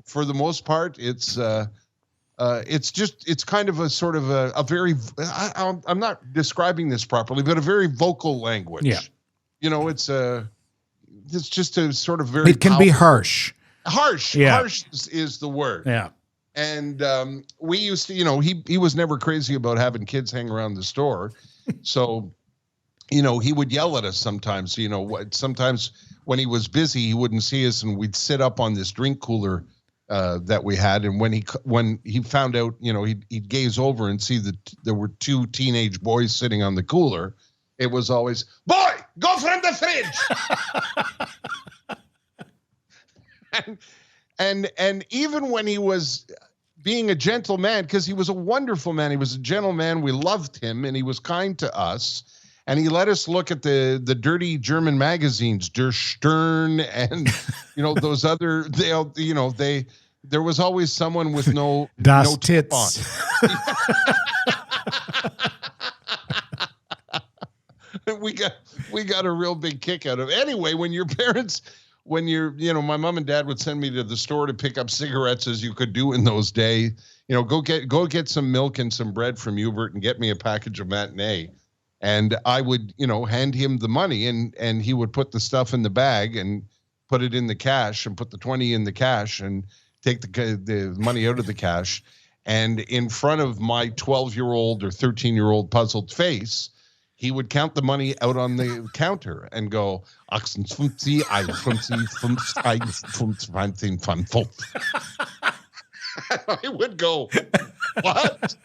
for the most part. It's kind of a sort of a very, I'm not describing this properly, but a very vocal language. Yeah. It's just a sort of very, it can be harsh. Harsh is the word. Yeah. And we used to, he was never crazy about having kids hang around the store. So, he would yell at us sometimes, sometimes when he was busy, he wouldn't see us, and we'd sit up on this drink cooler that we had. And when he found out, he'd gaze over and see that there were two teenage boys sitting on the cooler. It was always, boy, go from the fridge. and even when he was being a gentleman, because he was a wonderful man, he was a gentleman, we loved him, and he was kind to us. And he let us look at the dirty German magazines, Der Stern, and those other. There was always someone with no tits. We got a real big kick out of it. Anyway, when my mom and dad would send me to the store to pick up cigarettes, as you could do in those days. Go get some milk and some bread from Hubert and get me a package of Matinee. And I would, hand him the money, and he would put the stuff in the bag and put it in the cash, and put the 20 in the cash and take the money out of the cash. And in front of my 12-year-old or 13-year-old puzzled face, he would count the money out on the counter and go, 58, 51, 55. I would go, what?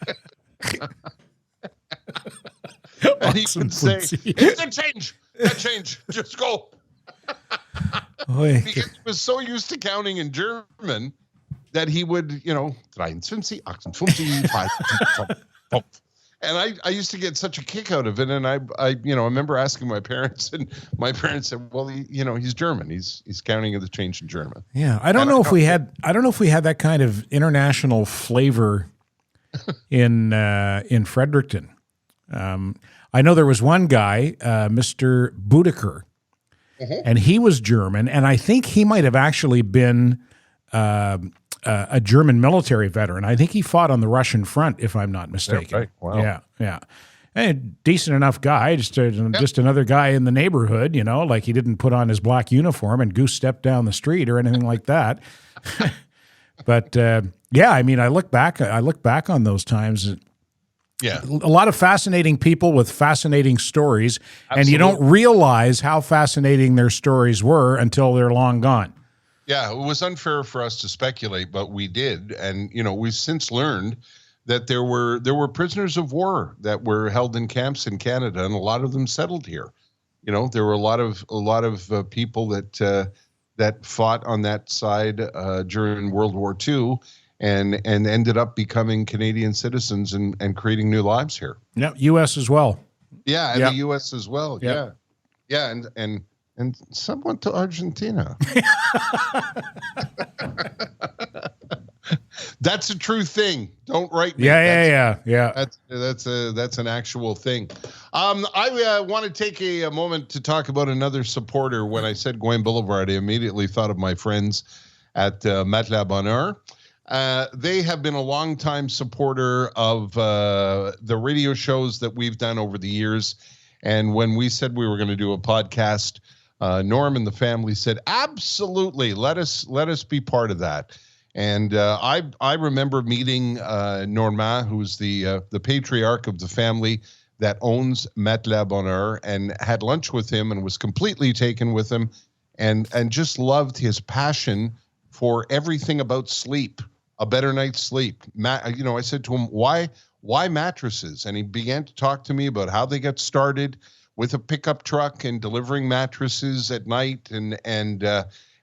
And he would say, it's a change. Just go. Because he was so used to counting in German that he would, 53, 58, and I used to get such a kick out of it. And I remember asking my parents, and my parents said, well, he's German. He's counting the change in German. Yeah. I don't know if we had that kind of international flavor in Fredericton. I know there was one guy, Mr. Budeker, and he was German, and I think he might have actually been a German military veteran. I think he fought on the Russian front, if I'm not mistaken. Yeah, right. Wow. Yeah. And a decent enough guy, just another guy in the neighborhood, like he didn't put on his black uniform and goose step down the street or anything like that. But I mean, I look back on those times. Yeah. A lot of fascinating people with fascinating stories, Absolutely. And you don't realize how fascinating their stories were until they're long gone. Yeah, it was unfair for us to speculate, but we did. And, we've since learned that there were prisoners of war that were held in camps in Canada, and a lot of them settled here. There were a lot of people that fought on that side during World War II. And ended up becoming Canadian citizens and creating new lives here. Yeah, U.S. as well. Yeah, and the U.S. as well. Yep. Yeah, and some went to Argentina. That's a true thing. Don't write me. Yeah. That's an actual thing. I want to take a moment to talk about another supporter. When I said Gouin Boulevard, I immediately thought of my friends at Matelas Bonheur. They have been a longtime supporter of the radio shows that we've done over the years. And when we said we were going to do a podcast, Norm and the family said, absolutely, let us be part of that. And I remember meeting Normand, who's the patriarch of the family, that owns Matelas Bonheur, and had lunch with him and was completely taken with him, and just loved his passion for everything about sleep, a better night's sleep. I said to him, why mattresses? And he began to talk to me about how they got started with a pickup truck and delivering mattresses at night, and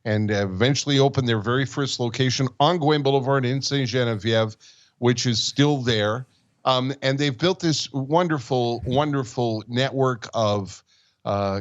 eventually opened their very first location on Gouin Boulevard in Saint Geneviève, which is still there. And they've built this wonderful, wonderful network of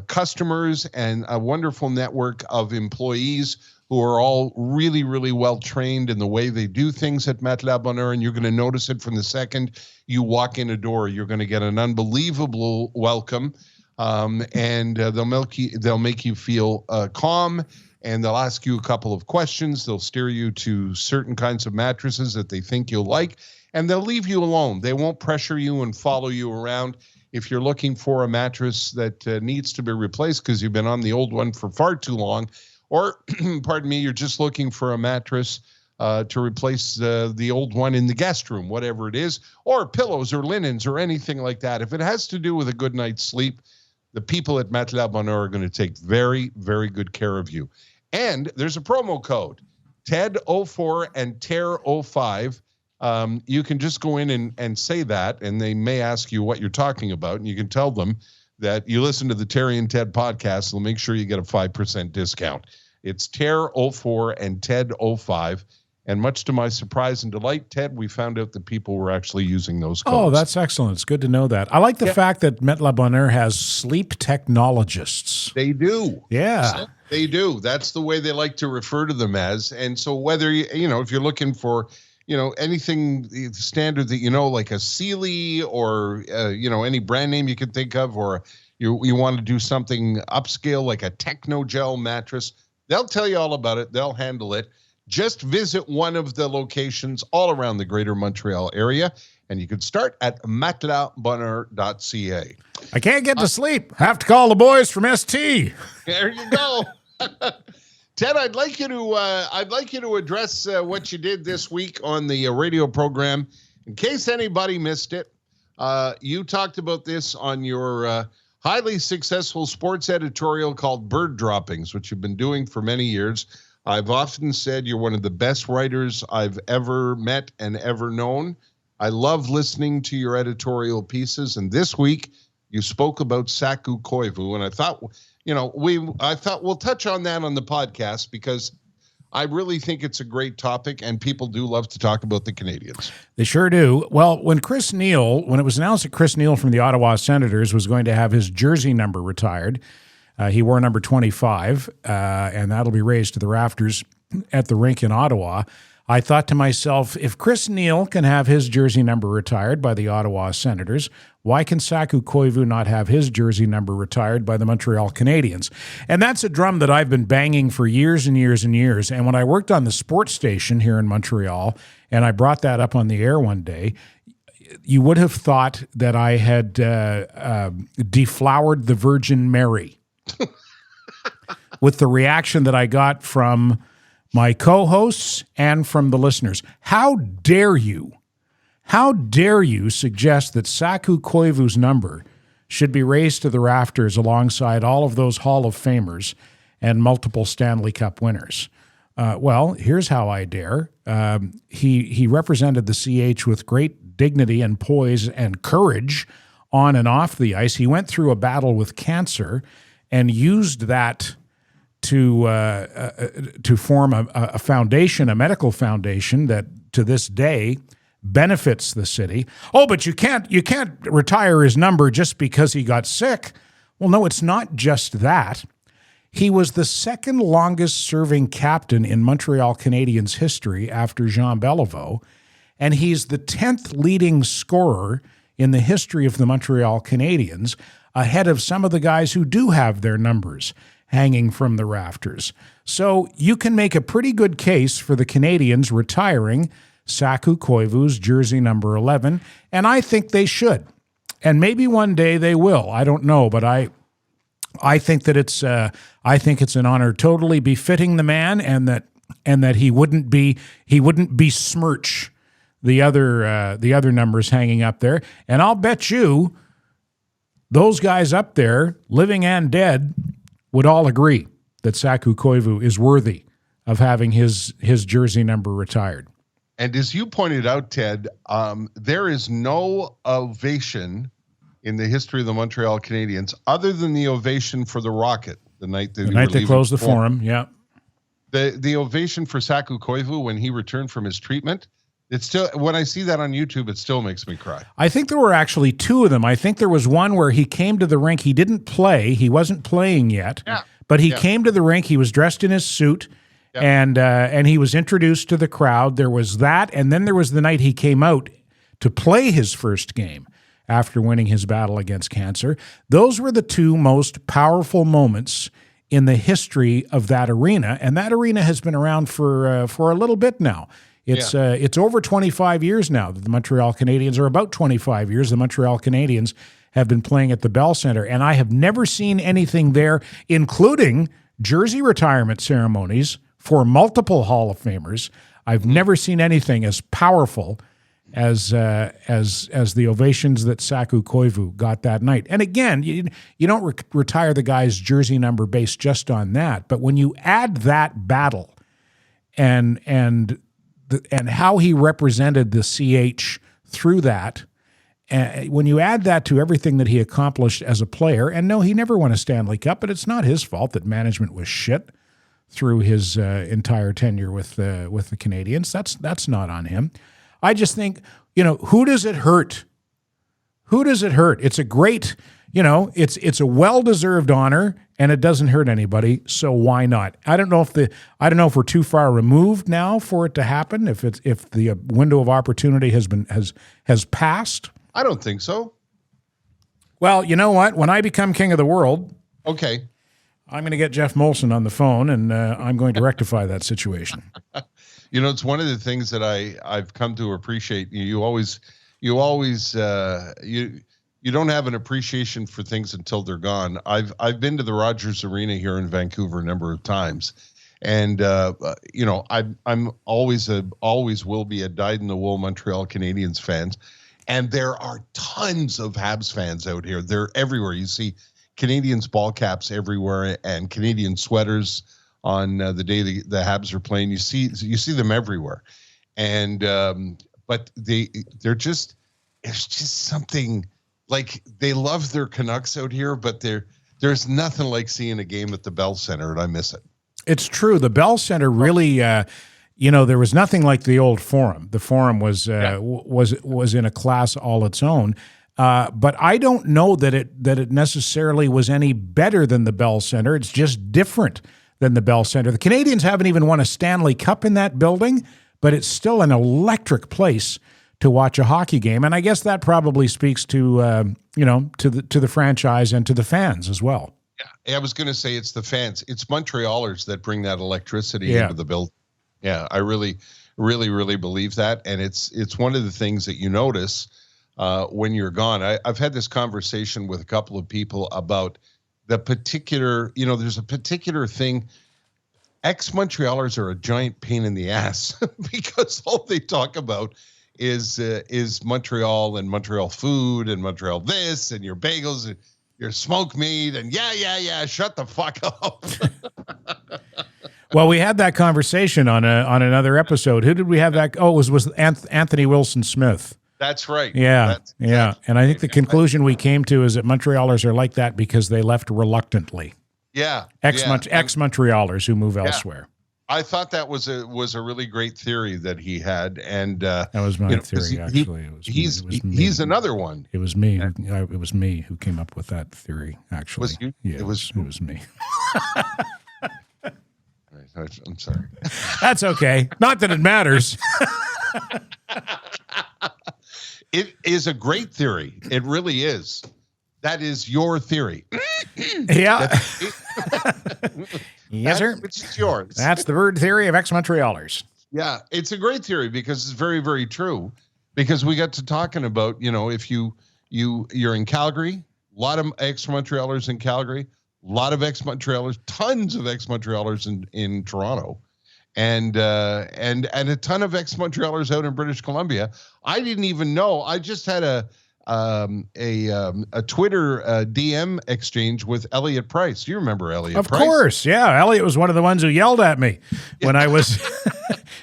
customers and a wonderful network of employees who are all really, really well trained in the way they do things at Matelas Bonheur. And you're going to notice it from the second you walk in a door. You're going to get an unbelievable welcome, and they'll make you feel calm. And they'll ask you a couple of questions. They'll steer you to certain kinds of mattresses that they think you'll like, and they'll leave you alone. They won't pressure you and follow you around. If you're looking for a mattress that needs to be replaced because you've been on the old one for far too long, or, pardon me, you're just looking for a mattress to replace the old one in the guest room, whatever it is, or pillows or linens or anything like that. If it has to do with a good night's sleep, the people at Matelas Bonheur are going to take very, very good care of you. And there's a promo code, TED04 and TER05. You can just go in and say that, and they may ask you what you're talking about, and you can tell them that you listen to the Terry and Ted podcast. They'll make sure you get a 5% discount. It's TER04 and TED05. And much to my surprise and delight, Ted, we found out that people were actually using those codes. Oh, that's excellent. It's good to know that. I like the fact that Matelas Bonheur has sleep technologists. They do. Yeah. So they do. That's the way they like to refer to them as. And so whether, if you're looking for, anything standard that, like a Sealy or, any brand name you can think of, or you want to do something upscale like a Technogel mattress, they'll tell you all about it. They'll handle it. Just visit one of the locations all around the greater Montreal area, and you can start at matelasbonheur.ca. I can't get to sleep. Have to call the boys from ST. There you go. Ted, I'd like you to address what you did this week on the radio program. In case anybody missed it, you talked about this on your highly successful sports editorial called Bird Droppings, which you've been doing for many years. I've often said you're one of the best writers I've ever met and ever known. I love listening to your editorial pieces. And this week you spoke about Saku Koivu. And I thought, we'll touch on that on the podcast because I really think it's a great topic and people do love to talk about the Canadians. They sure do. Well, when it was announced that Chris Neil from the Ottawa Senators was going to have his jersey number retired, he wore number 25, and that'll be raised to the rafters at the rink in Ottawa. I thought to myself, if Chris Neil can have his jersey number retired by the Ottawa Senators, why can Saku Koivu not have his jersey number retired by the Montreal Canadiens? And that's a drum that I've been banging for years and years and years. And when I worked on the sports station here in Montreal, and I brought that up on the air one day, you would have thought that I had deflowered the Virgin Mary with the reaction that I got from my co-hosts and from the listeners. How dare you suggest that Saku Koivu's number should be raised to the rafters alongside all of those Hall of Famers and multiple Stanley Cup winners? Well, here's how I dare. He represented the CH with great dignity and poise and courage on and off the ice. He went through a battle with cancer and used that to form a foundation, a medical foundation that to this day benefits the city. Oh, but you can't retire his number just because he got sick. Well, no, it's not just that. He was the second longest serving captain in Montreal Canadiens history after Jean Beliveau, and he's the 10th leading scorer in the history of the Montreal Canadiens, ahead of some of the guys who do have their numbers hanging from the rafters. So you can make a pretty good case for the Canadiens retiring Saku Koivu's jersey number 11, and I think they should. And maybe one day they will. I don't know, but I think that it's an honor totally befitting the man, and that he wouldn't besmirch the other numbers hanging up there. And I'll bet you those guys up there, living and dead, would all agree that Saku Koivu is worthy of having his jersey number retired. And as you pointed out, Ted, there is no ovation in the history of the Montreal Canadiens other than the ovation for the Rocket the night they closed the Forum. Yeah, the ovation for Saku Koivu when he returned from his treatment. It's still, when I see that on YouTube, it still makes me cry. I think there were actually two of them. I think there was one where he came to the rink. He didn't play. He wasn't playing yet, but he came to the rink. He was dressed in his suit. And he was introduced to the crowd. There was that, and then there was the night he came out to play his first game after winning his battle against cancer. Those were the two most powerful moments in the history of that arena, and that arena has been around for a little bit now. It's over 25 years now that the Montreal Canadiens, or about 25 years, the Montreal Canadiens have been playing at the Bell Centre, and I have never seen anything there, including jersey retirement ceremonies for multiple Hall of Famers. I've never seen anything as powerful as the ovations that Saku Koivu got that night. And again, you don't retire the guy's jersey number based just on that, but when you add that battle and how he represented the CH through that, when you add that to everything that he accomplished as a player, and no, he never won a Stanley Cup, but it's not his fault that management was shit through his entire tenure with the Canadiens. That's not on him. I just think, who does it hurt? Who does it hurt? It's a great, it's a well-deserved honor, and it doesn't hurt anybody. So why not? I don't know if we're too far removed now for it to happen. If the window of opportunity has passed. I don't think so. Well, you know what? When I become king of the world, okay, I'm going to get Jeff Molson on the phone, and I'm going to rectify that situation. It's one of the things that I've come to appreciate. You don't have an appreciation for things until they're gone. I've been to the Rogers Arena here in Vancouver a number of times, and I'm always will be a dyed-in-the-wool Montreal Canadiens fans, and there are tons of Habs fans out here. They're everywhere. You see Canadiens ball caps everywhere and Canadian sweaters on the day the Habs are playing. You see them everywhere, and but they're just, it's just something, like, they love their Canucks out here, but there's nothing like seeing a game at the Bell Centre, and I miss it. It's true. The Bell Centre really, there was nothing like the old Forum. The Forum was in a class all its own. But I don't know that it necessarily was any better than the Bell Centre. It's just different than the Bell Centre. The Canadiens haven't even won a Stanley Cup in that building, but it's still an electric place to watch a hockey game. And I guess that probably speaks to the franchise and to the fans as well. Yeah, I was going to say it's the fans. It's Montrealers that bring that electricity into the building. Yeah, I really, really, really believe that, and it's one of the things that you notice when you're gone. I've had this conversation with a couple of people about the particular, there's a particular thing. Ex-Montrealers are a giant pain in the ass because all they talk about is Montreal and Montreal food and Montreal this and your bagels and your smoked meat and yeah, shut the fuck up. Well, we had that conversation on another episode. Who did we have that? Oh, it was Anthony Wilson Smith. That's right. Yeah. And I think the conclusion we came to is that Montrealers are like that because they left reluctantly. Yeah. Ex-Montrealers who move elsewhere. I thought that was a really great theory that he had, and that was my theory. Actually, he's another one. It was me. It was me who came up with that theory. Actually, was you? Yeah, it was me. I'm sorry. That's okay. Not that it matters. It is a great theory. It really is. That is your theory. Yeah. Yes, sir. Which is yours. That's the bird theory of ex-Montrealers. Yeah, it's a great theory because it's very, very true. Because we got to talking about, if you're in Calgary, a lot of ex-Montrealers in Calgary, a lot of ex-Montrealers, tons of ex-Montrealers in Toronto, and a ton of ex-Montrealers out in British Columbia. I didn't even know. I just had a a Twitter DM exchange with Elliot Price. You remember Elliot Of Price? course, yeah. Elliot was one of the ones who yelled at me when I was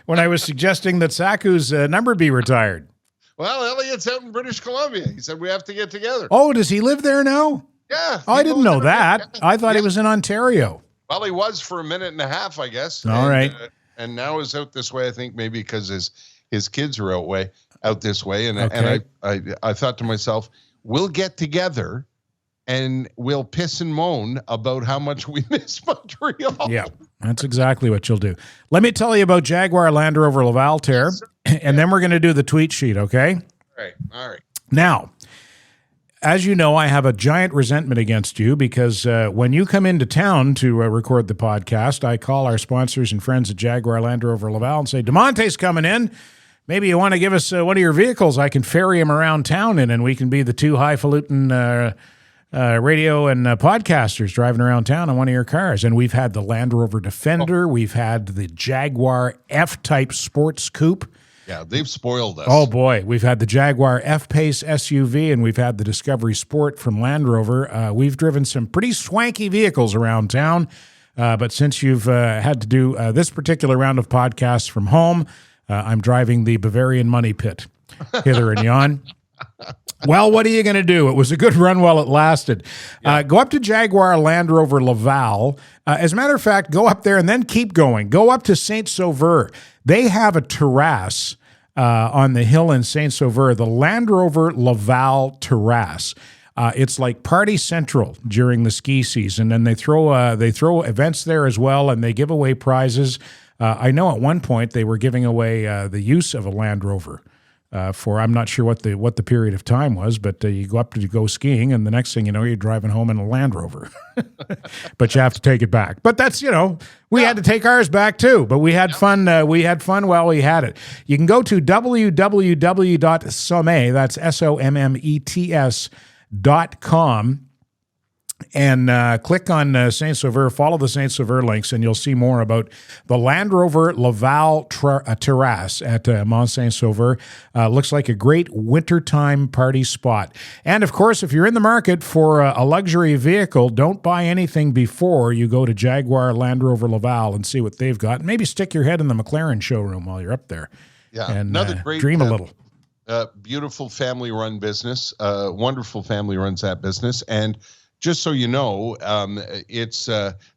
when I was suggesting that Saku's number be retired. Well, Elliot's out in British Columbia. He said we have to get together. Oh, does he live there now? Yeah. Oh, I didn't know that. I thought he was in Ontario. Well, he was for a minute and a half, I guess. All right. And now is out this way. I think maybe because his kids are out this way. And Okay. and I thought to myself, we'll get together and we'll piss and moan about how much we miss Montreal. Yeah, that's exactly what you'll do. Let me tell you about Jaguar Land Rover Laval, Ter, and then we're going to do the tweet sheet, okay? All right. Now, as you know, I have a giant resentment against you because when you come into town to record the podcast, I call our sponsors and friends at Jaguar Land Rover Laval and say, DeMonte's coming in. Maybe you want to give us one of your vehicles. I can ferry him around town in, and we can be the two highfalutin radio and podcasters driving around town on one of your cars. And we've had the Land Rover Defender. We've had the Jaguar F-Type Sports Coupe. Yeah, they've spoiled us. Oh, boy. We've had the Jaguar F-Pace SUV, and we've had the Discovery Sport from Land Rover. We've driven some pretty swanky vehicles around town. But since you've had to do this particular round of podcasts from home, I'm driving the Bavarian Money Pit hither and yon. Well, what are you going to do? It was a good run while it lasted. Go up to Jaguar Land Rover Laval. As a matter of fact, go up there and then keep going. Go up to Saint-Sauveur. They have a terrace on the hill in Saint-Sauveur, the Land Rover Laval Terrace. It's like party central during the ski season, and they throw events there as well, and they give away prizes. I know at one point they were giving away the use of a Land Rover for I'm not sure what the period of time was, but you go up to go skiing, and the next thing you know, you're driving home in a Land Rover. But you have to take it back. But that's, we had to take ours back too. But we had fun. We had fun while we had it. You can go to www.sommet, that's SOMMETS.com. And click on Saint-Sauveur, follow the Saint-Sauveur links, and you'll see more about the Land Rover Laval Terrace at Mont Saint-Sauveur. Looks like a great wintertime party spot. And, of course, if you're in the market for a luxury vehicle, don't buy anything before you go to Jaguar Land Rover Laval and see what they've got. Maybe stick your head in the McLaren showroom while you're up there. Yeah, and another great dream a little. Beautiful family-run business. Wonderful family runs that business. And just so you know,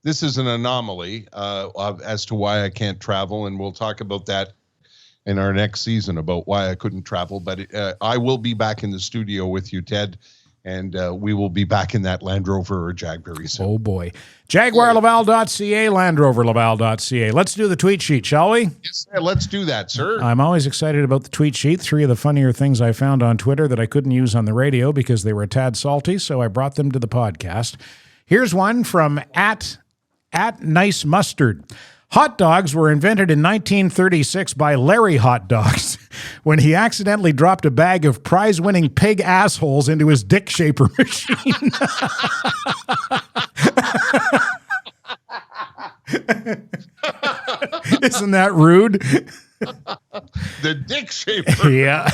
this is an anomaly as to why I can't travel, and we'll talk about that in our next season about why I couldn't travel. But I will be back in the studio with you, Ted, and we will be back in that Land Rover or Jag very soon. Oh, boy. JaguarLaval.ca, LandRoverLaval.ca. Let's do the tweet sheet, shall we? Yes, let's do that, sir. I'm always excited about the tweet sheet. 3 of the funnier things I found on Twitter that I couldn't use on the radio because they were a tad salty, so I brought them to the podcast. Here's one from at Nice Mustard. Hot dogs were invented in 1936 by Larry Hot Dogs when he accidentally dropped a bag of prize-winning pig assholes into his dick shaper machine. Isn't that rude? The dick shaper. Yeah.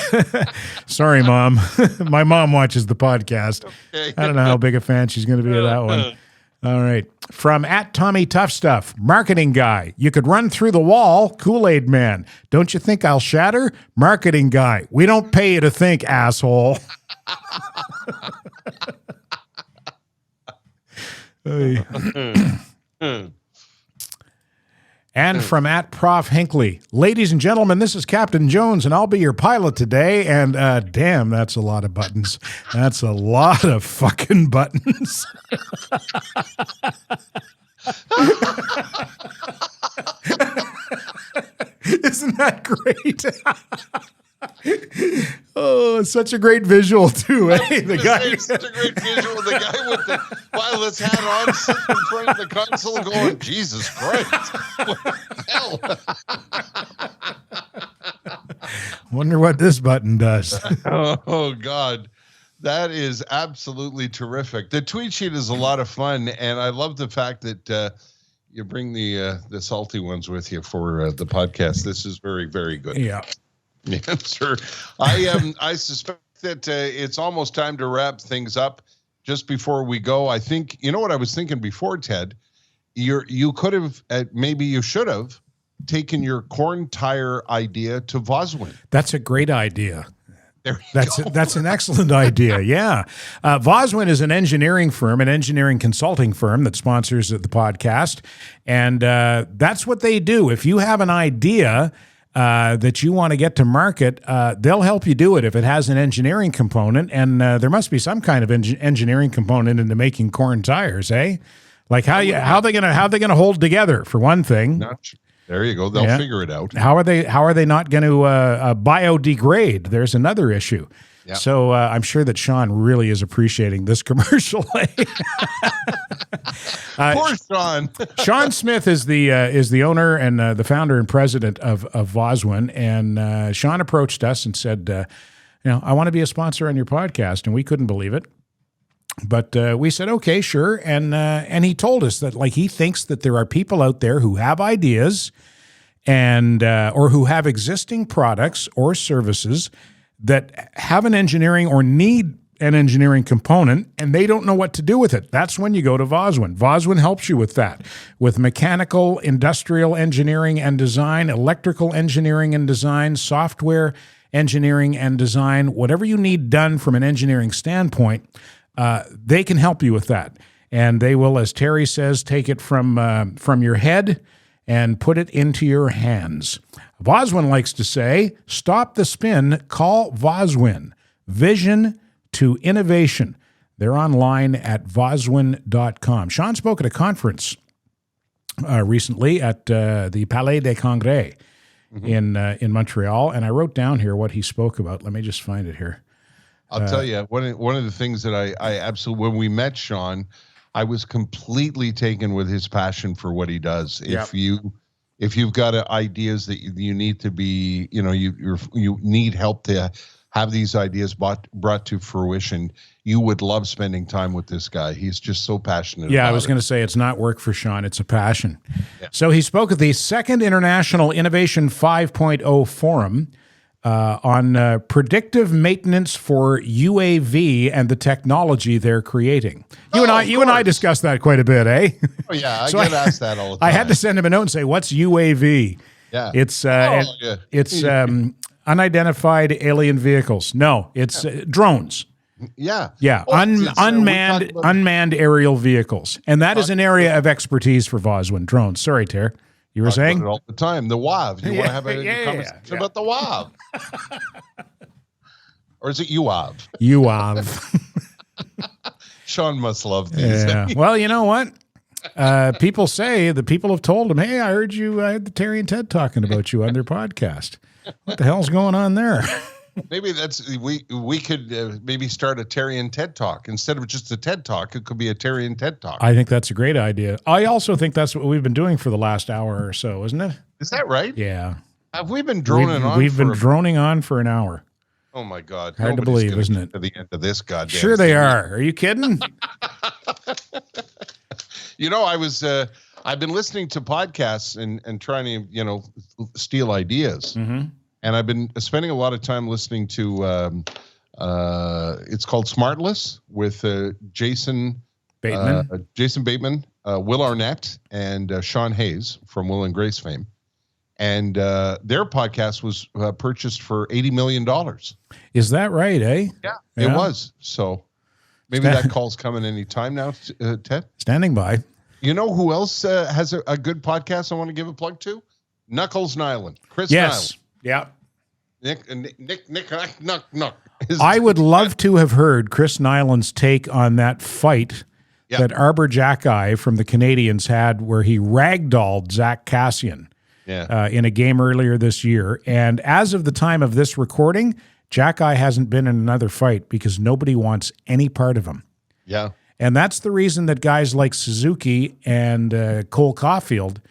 Sorry, Mom. My mom watches the podcast. Okay. I don't know how big a fan she's going to be of that one. All right. From at Tommy Tough Stuff, marketing guy. You could run through the wall, Kool-Aid man. Don't you think I'll shatter? Marketing guy. We don't pay you to think, asshole. And from at Prof Hinckley, ladies and gentlemen, this is Captain Jones, and I'll be your pilot today. And damn, that's a lot of buttons. That's a lot of fucking buttons. Isn't that great? Oh, it's such a great visual too, eh? The guy, such a great visual. The guy with the wireless hat on, sitting in front of the console, going, "Jesus Christ, what the hell?" Wonder what this button does. Oh God, that is absolutely terrific. The tweet sheet is a lot of fun, and I love the fact that you bring the salty ones with you for the podcast. This is very, very good. Yeah. Yeah, sure. I suspect that it's almost time to wrap things up. Just before we go, I think, you know what I was thinking before, Ted? You could have, maybe you should have, taken your corn tire idea to Vozwin. That's a great idea. That's an excellent idea. Yeah. Vozwin is an engineering firm, an engineering consulting firm that sponsors the podcast. And that's what they do. If you have an idea that you want to get to market, they'll help you do it if it has an engineering component. And there must be some kind of engineering component into making corn tires, eh? Like how they gonna hold together, for one thing. There you go. They'll figure it out. How are they not going to biodegrade? There's another issue. Yeah. So I'm sure that Sean really is appreciating this commercial. Poor Sean. Sean Smith is the owner and the founder and president of Vozwin, and Sean approached us and said, I want to be a sponsor on your podcast, and we couldn't believe it. But we said, okay, sure. And he told us that, like, he thinks that there are people out there who have ideas and or who have existing products or services that have an engineering or need an engineering component, and they don't know what to do with it. That's when you go to Vozwin. Vozwin helps you with that, with mechanical, industrial engineering and design, electrical engineering and design, software engineering and design, whatever you need done from an engineering standpoint. They can help you with that, and they will, as Terry says, take it from your head and put it into your hands. Vozwin likes to say, stop the spin, call Vozwin. Vision to innovation. They're online at vozwin.com. Sean spoke at a conference recently at the Palais des Congrès in Montreal, and I wrote down here what he spoke about. Let me just find it here. I'll tell you, one of the things that I absolutely, when we met Sean, I was completely taken with his passion for what he does. Yep. If you've got ideas that you need to be, you need help to have these ideas brought to fruition, you would love spending time with this guy. He's just so passionate. Yeah, I was going to say, it's not work for Sean, it's a passion. Yeah. So he spoke at the Second International Innovation 5.0 Forum on predictive maintenance for UAV and the technology they're creating. You and I discussed that quite a bit, eh? Oh yeah, I get asked that all the time. I had to send him a note and say, "What's UAV?" Yeah, it's unidentified alien vehicles. No, it's drones. Yeah, yeah, unmanned aerial vehicles, and that is an area of expertise for Vozwin. Drones. Sorry, Ter. You were saying? All the time. The WAV. You want to have a conversation about the WAV? Or is it UAV? UAV. Sean must love these. Yeah. Well, you know what? People say, the people have told him, hey, I heard the Terry and Ted talking about you on their podcast. What the hell's going on there? Maybe we could maybe start a Terry and Ted Talk. Instead of just a TED Talk, it could be a Terry and Ted Talk. I think that's a great idea. I also think that's what we've been doing for the last hour or so, isn't it? Is that right? Yeah. Have we been droning on? We've been droning on for an hour. Oh my God! Hard to believe, isn't it? To the end of this goddamn. Sure, they are. Are you kidding? I've been listening to podcasts and trying to steal ideas. Mm-hmm. And I've been spending a lot of time listening to, it's called Smartless with Jason Bateman, Will Arnett, and Sean Hayes from Will and Grace fame. And their podcast was purchased for $80 million. Is that right, eh? Yeah, it was. So maybe that call's coming any time now, Ted? Standing by. You know who else has a good podcast I want to give a plug to? Knuckles Nyland. Chris Yes. Nyland. Yeah. Nick. I would love to have heard Chris Nyland's take on that fight that Arbor Jackeye from the Canadians had where he ragdolled Zach Cassian in a game earlier this year. And as of the time of this recording, Jackeye hasn't been in another fight because nobody wants any part of him. Yeah. And that's the reason that guys like Suzuki and Cole Caulfield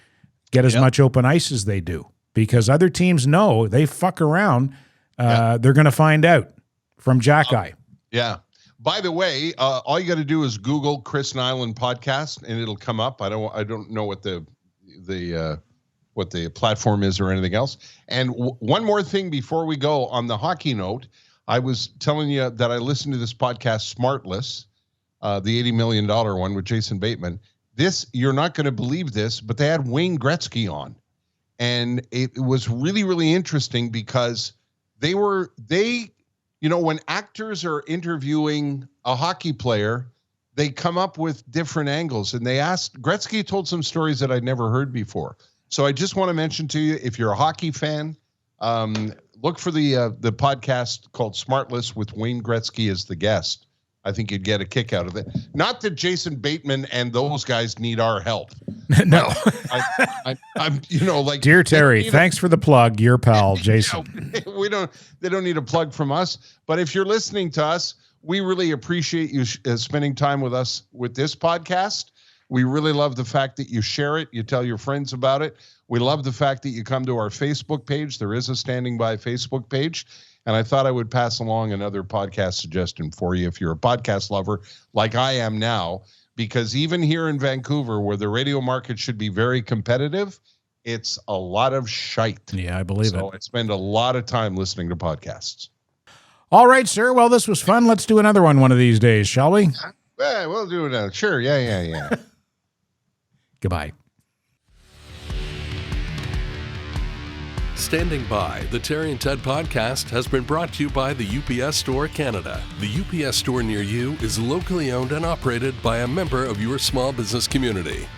get as much open ice as they do. Because other teams know they fuck around, they're going to find out from Jackeye. Yeah. By the way, all you got to do is Google Chris Nyland podcast, and it'll come up. I don't know what the platform is or anything else. And one more thing before we go on the hockey note, I was telling you that I listened to this podcast, Smartless, the $80 million one with Jason Bateman. You're not going to believe this, but they had Wayne Gretzky on. And it was really, really interesting because when actors are interviewing a hockey player, they come up with different angles. And Gretzky told some stories that I'd never heard before. So I just want to mention to you, if you're a hockey fan, look for the podcast called Smartless with Wayne Gretzky as the guest. I think you'd get a kick out of it. Not that Jason Bateman and those guys need our help. No. I'm Dear Terry, thanks for the plug. Your pal, Jason. They don't need a plug from us. But if you're listening to us, we really appreciate you spending time with us with this podcast. We really love the fact that you share it. You tell your friends about it. We love the fact that you come to our Facebook page. There is a Standing By Facebook page. And I thought I would pass along another podcast suggestion for you if you're a podcast lover like I am now, because even here in Vancouver, where the radio market should be very competitive, it's a lot of shite. Yeah, I believe it. So I spend a lot of time listening to podcasts. All right, sir. Well, this was fun. Let's do another one of these days, shall we? Yeah, we'll do it. Sure. Yeah. Goodbye. Standing By, the Terry and Ted podcast has been brought to you by the UPS Store Canada. The UPS Store near you is locally owned and operated by a member of your small business community.